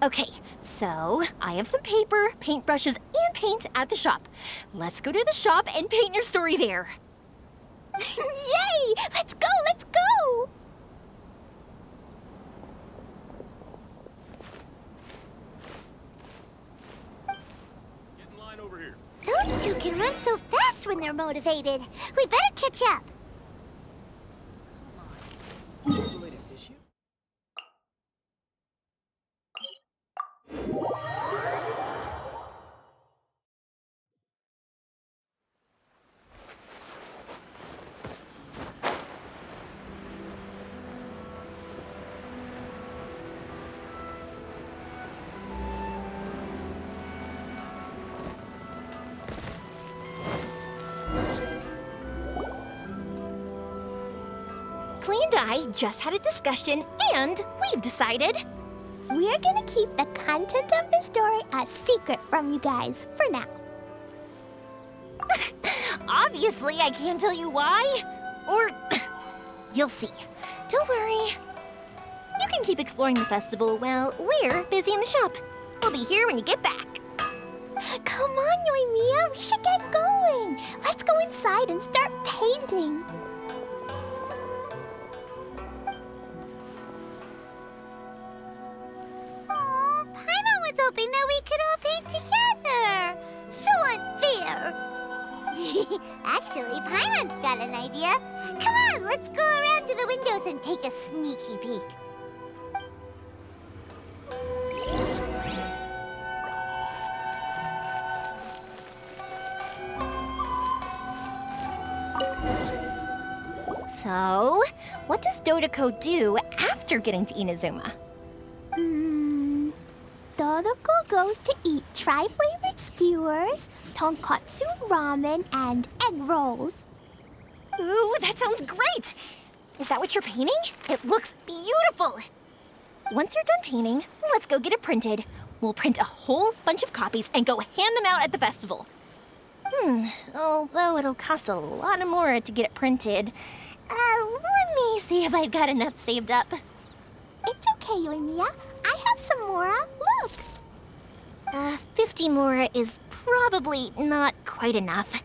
Okay, so I have some paper, paintbrushes, and paint at the shop. Let's go to the shop and paint your story there. Yay! Let's go! Let's go! Get in line over here. Those two can run so fast when they're motivated. We better catch up. The latest issue? Klee and I just had a discussion, and we've decided we're gonna keep the content of the story a secret from you guys for now. Obviously, I can't tell you why. Or you'll see. Don't worry. You can keep exploring the festival while we're busy in the shop. We'll be here when you get back. Come on, Yoimiya, we should get going. Let's go inside and start painting. Oh, Paimon was hoping that we could all paint together. So unfair. Actually, Paimon's got an idea. Come on, let's go around to the windows and take a sneaky peek. So, what does Dodoko do after getting to Inazuma? Dodoko goes to eat tri-flavored skewers, tonkatsu ramen, and egg rolls. Ooh, that sounds great! Is that what you're painting? It looks beautiful! Once you're done painting, let's go get it printed. We'll print a whole bunch of copies and go hand them out at the festival. Although it'll cost a lot more to get it printed. Let me see if I've got enough saved up. It's okay, Yoimiya. I have some more. Look. 50 more is probably not quite enough.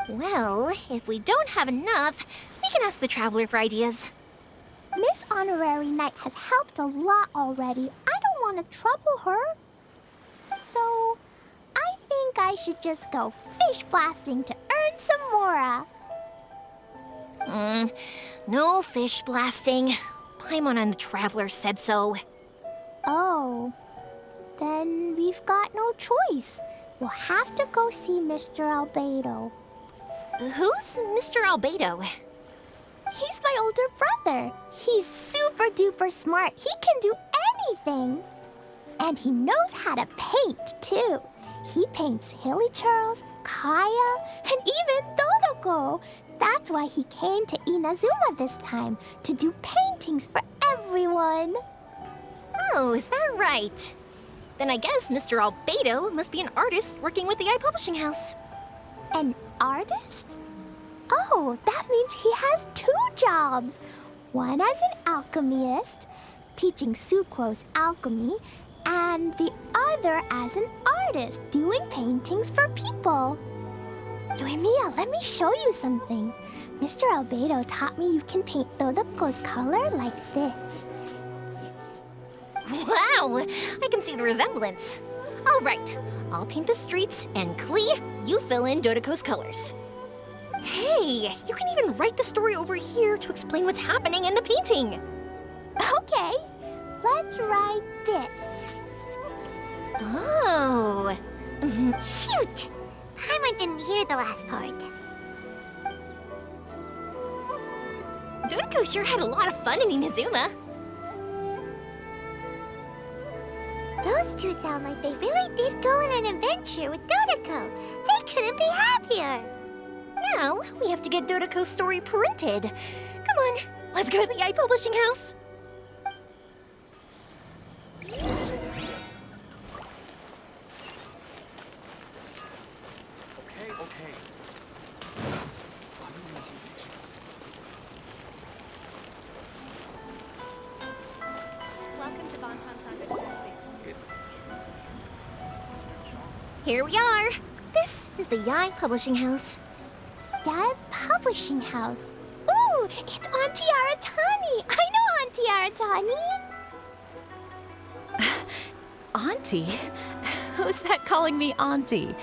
Well, if we don't have enough, we can ask the Traveler for ideas. Miss Honorary Knight has helped a lot already. I don't want to trouble her. So, I think I should just go fish blasting to earn some more. No fish blasting. Paimon and the Traveler said so. Oh, then we've got no choice. We'll have to go see Mr. Albedo. Who's Mr. Albedo? He's my older brother. He's super duper smart. He can do anything. And he knows how to paint, too. He paints Hilly Charles, Kaya, and even Dodoko. That's why he came to Inazuma this time, to do paintings for everyone. Oh, is that right? Then I guess Mr. Albedo must be an artist working with the iPublishing House. An artist? Oh, that means he has 2 jobs. One as an alchemist, teaching Sucrose alchemy, and the other as an artist, doing paintings for people. Yoimiya, let me show you something. Mr. Albedo taught me you can paint Dodoko's color like this. Wow, I can see the resemblance. All right, I'll paint the streets, and Klee, you fill in Dodoko's colors. Hey, you can even write the story over here to explain what's happening in the painting. Okay, let's write this. Oh. Shoot! Paimon didn't hear the last part. Dodoko sure had a lot of fun in Inazuma. Those two sound like they really did go on an adventure with Dodoko. They couldn't be happier. Now, we have to get Dodoko's story printed. Come on, let's go to the iPublishing House. Okay. Welcome to Bonton Saga. Here we are. This is the Yai Publishing House. Yai Publishing House. Ooh, it's Auntie Aratani. I know Auntie Aratani. Auntie? Who's that calling me Auntie?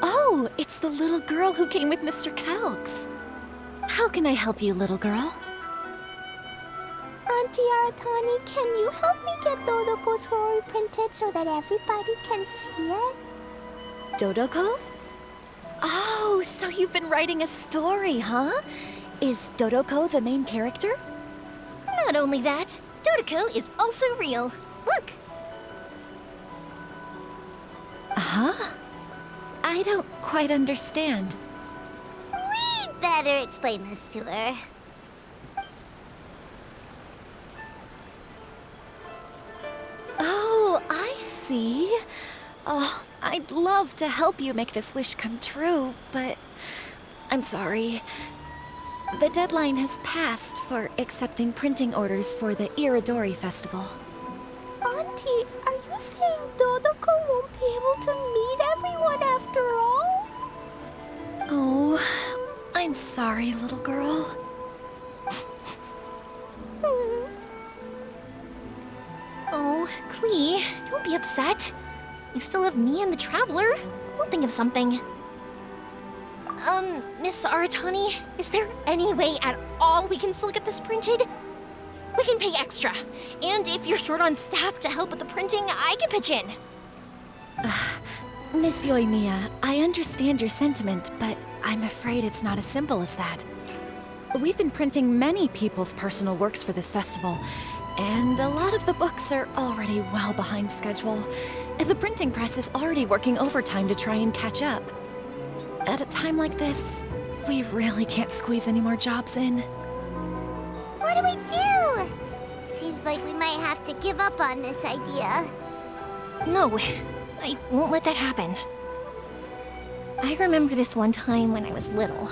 Oh, it's the little girl who came with Mr. Calx. How can I help you, little girl? Auntie Aratani, can you help me get Dodoko's story printed so that everybody can see it? Dodoko? Oh, so you've been writing a story, huh? Is Dodoko the main character? Not only that, Dodoko is also real. Look. Huh? I don't quite understand. We'd better explain this to her. Oh, I see. Oh, I'd love to help you make this wish come true, but I'm sorry. The deadline has passed for accepting printing orders for the Iridori Festival. Auntie, are you saying Dodoko won't be able to meet everyone after all? Oh, I'm sorry, little girl. Oh, Klee, don't be upset. You still have me and the Traveler. We'll think of something. Miss Aratani, is there any way at all we can still get this printed? We can pay extra. And if you're short on staff to help with the printing, I can pitch in. Miss Yoimiya, I understand your sentiment, but I'm afraid it's not as simple as that. We've been printing many people's personal works for this festival, and a lot of the books are already well behind schedule. The printing press is already working overtime to try and catch up. At a time like this, we really can't squeeze any more jobs in. What do we do? Seems like we might have to give up on this idea. No, I won't let that happen. I remember this one time when I was little.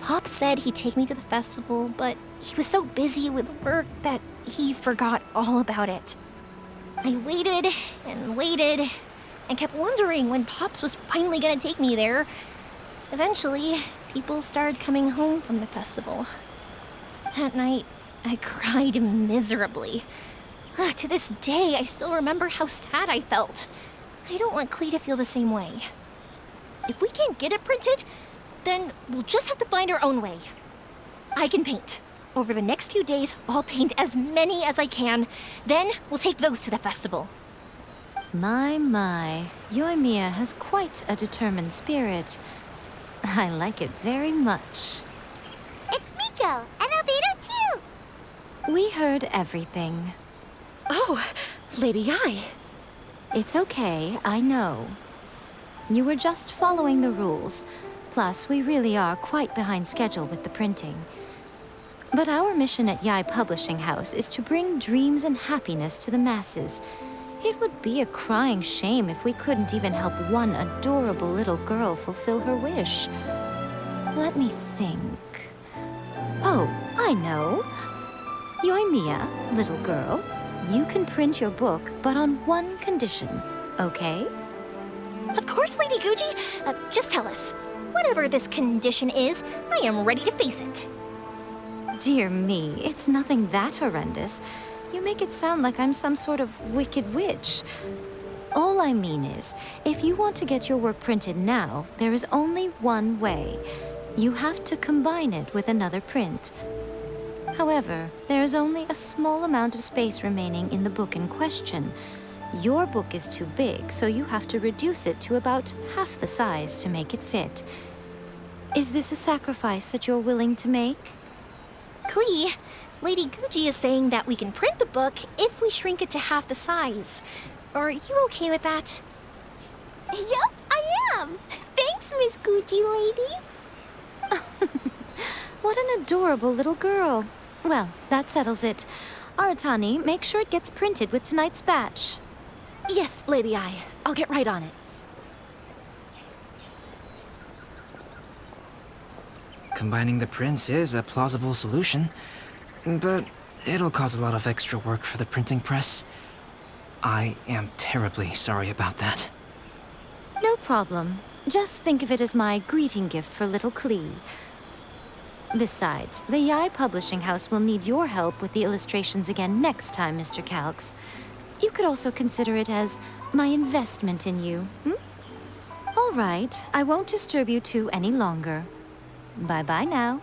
Pop said he'd take me to the festival, but he was so busy with work that he forgot all about it. I waited and waited and kept wondering when Pops was finally gonna take me there. Eventually, people started coming home from the festival. That night, I cried miserably. To this day, I still remember how sad I felt. I don't want Klee to feel the same way. If we can't get it printed, then we'll just have to find our own way. I can paint. Over the next few days, I'll paint as many as I can. Then we'll take those to the festival. My. Yoimiya has quite a determined spirit. I like it very much. It's Miko and Albedo too. We heard everything. Oh, Lady Ai. It's okay, I know. You were just following the rules. Plus, we really are quite behind schedule with the printing. But our mission at Yae Publishing House is to bring dreams and happiness to the masses. It would be a crying shame if we couldn't even help one adorable little girl fulfill her wish. Let me think. Oh, I know. Yoimiya, little girl, you can print your book, but on one condition, okay? Of course, Lady Guji. Just tell us. Whatever this condition is, I am ready to face it. Dear me, it's nothing that horrendous. You make it sound like I'm some sort of wicked witch. All I mean is, if you want to get your work printed now, there is only one way. You have to combine it with another print. However, there is only a small amount of space remaining in the book in question. Your book is too big, so you have to reduce it to about half the size to make it fit. Is this a sacrifice that you're willing to make? Klee, Lady Guji is saying that we can print the book if we shrink it to half the size. Are you okay with that? Yup, I am. Thanks, Miss Guji lady. What an adorable little girl. Well, that settles it. Aratani, make sure it gets printed with tonight's batch. Yes, Lady Ai. I'll get right on it. Combining the prints is a plausible solution, but it'll cause a lot of extra work for the printing press. I am terribly sorry about that. No problem. Just think of it as my greeting gift for little Klee. Besides, the Yae Publishing House will need your help with the illustrations again next time, Mr. Calx. You could also consider it as my investment in you, All right, I won't disturb you two any longer. Bye-bye now.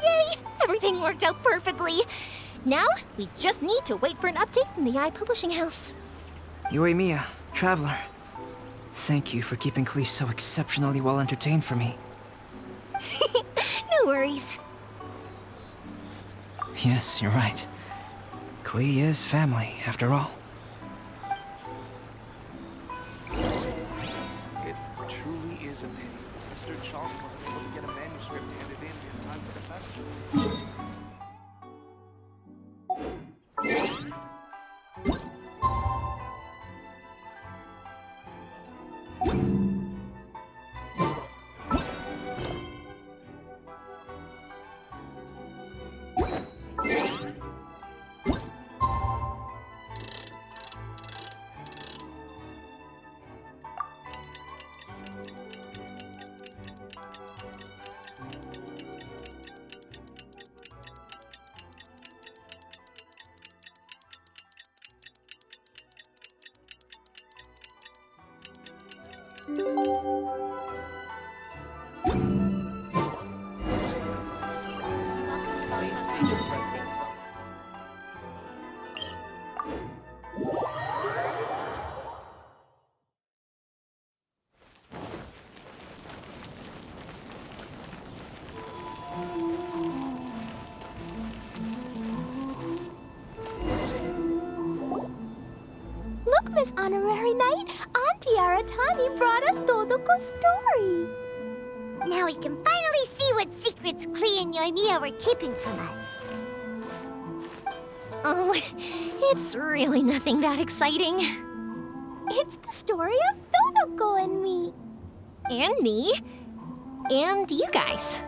Yay! Everything worked out perfectly. Now, we just need to wait for an update from the Yae Publishing House. Yoimiya, Traveler. Thank you for keeping Klee so exceptionally well entertained for me. No worries. Yes, you're right. Klee is family, after all. It truly is a pity that Mr. Chalk wasn't able to get a manuscript handed in time for the festival. Look, Miss Honorary Knight, Auntie Aratani brought us Todoko's story. Now we can finally see what secrets Klee and Yoimiya were keeping from us. Oh, it's really nothing that exciting. It's the story of Dodoko and me. And me. And you guys.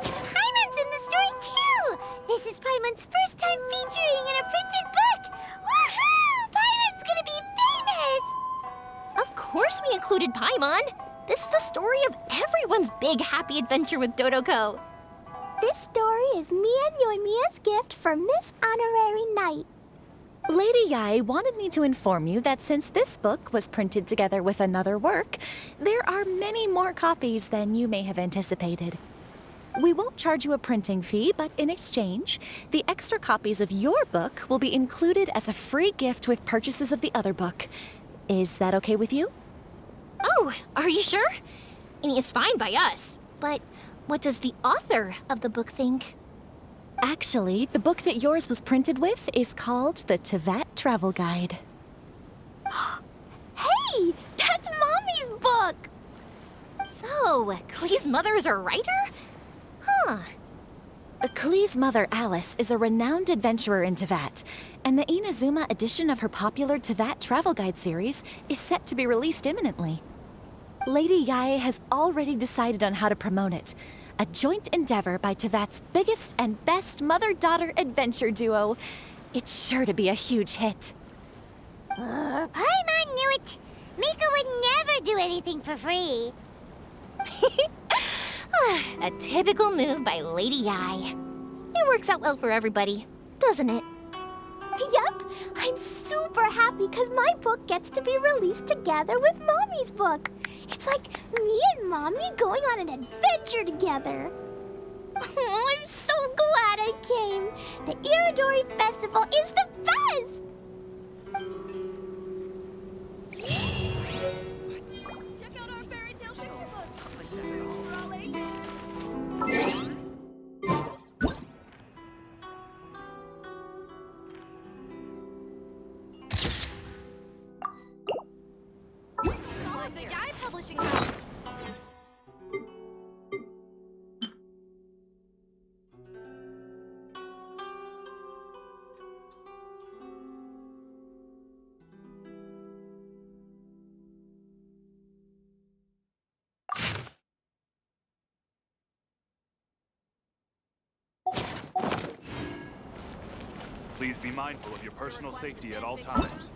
Paimon's in the story too! This is Paimon's first time featuring in a printed book! Woohoo! Paimon's gonna be famous! Of course we included Paimon. This is the story of everyone's big happy adventure with Dodoko. This story is me and Yoimiya's gift for Miss Honorary Knight. Lady Yai wanted me to inform you that since this book was printed together with another work, there are many more copies than you may have anticipated. We won't charge you a printing fee, but in exchange, the extra copies of your book will be included as a free gift with purchases of the other book. Is that okay with you? Oh, are you sure? I mean, it's fine by us, but what does the author of the book think? Actually, the book that yours was printed with is called the Teyvat Travel Guide. Hey, that's Mommy's book! So, Klee's mother is a writer? Huh. Klee's mother, Alice, is a renowned adventurer in Teyvat, and the Inazuma edition of her popular Teyvat Travel Guide series is set to be released imminently. Lady Yai has already decided on how to promote it, a joint endeavor by Teyvat's biggest and best mother-daughter adventure duo. It's sure to be a huge hit. Paimon knew it! Mika would never do anything for free. A typical move by Lady Yai. It works out well for everybody, doesn't it? Yep, I'm super happy because my book gets to be released together with Mommy's book. It's like me and Mommy going on an adventure together. Oh, I'm so glad I came. The Iridori Festival is the best! Check out our fairy tale picture book. For all ages. The Yai Publishing House. Please be mindful of your personal safety at all times.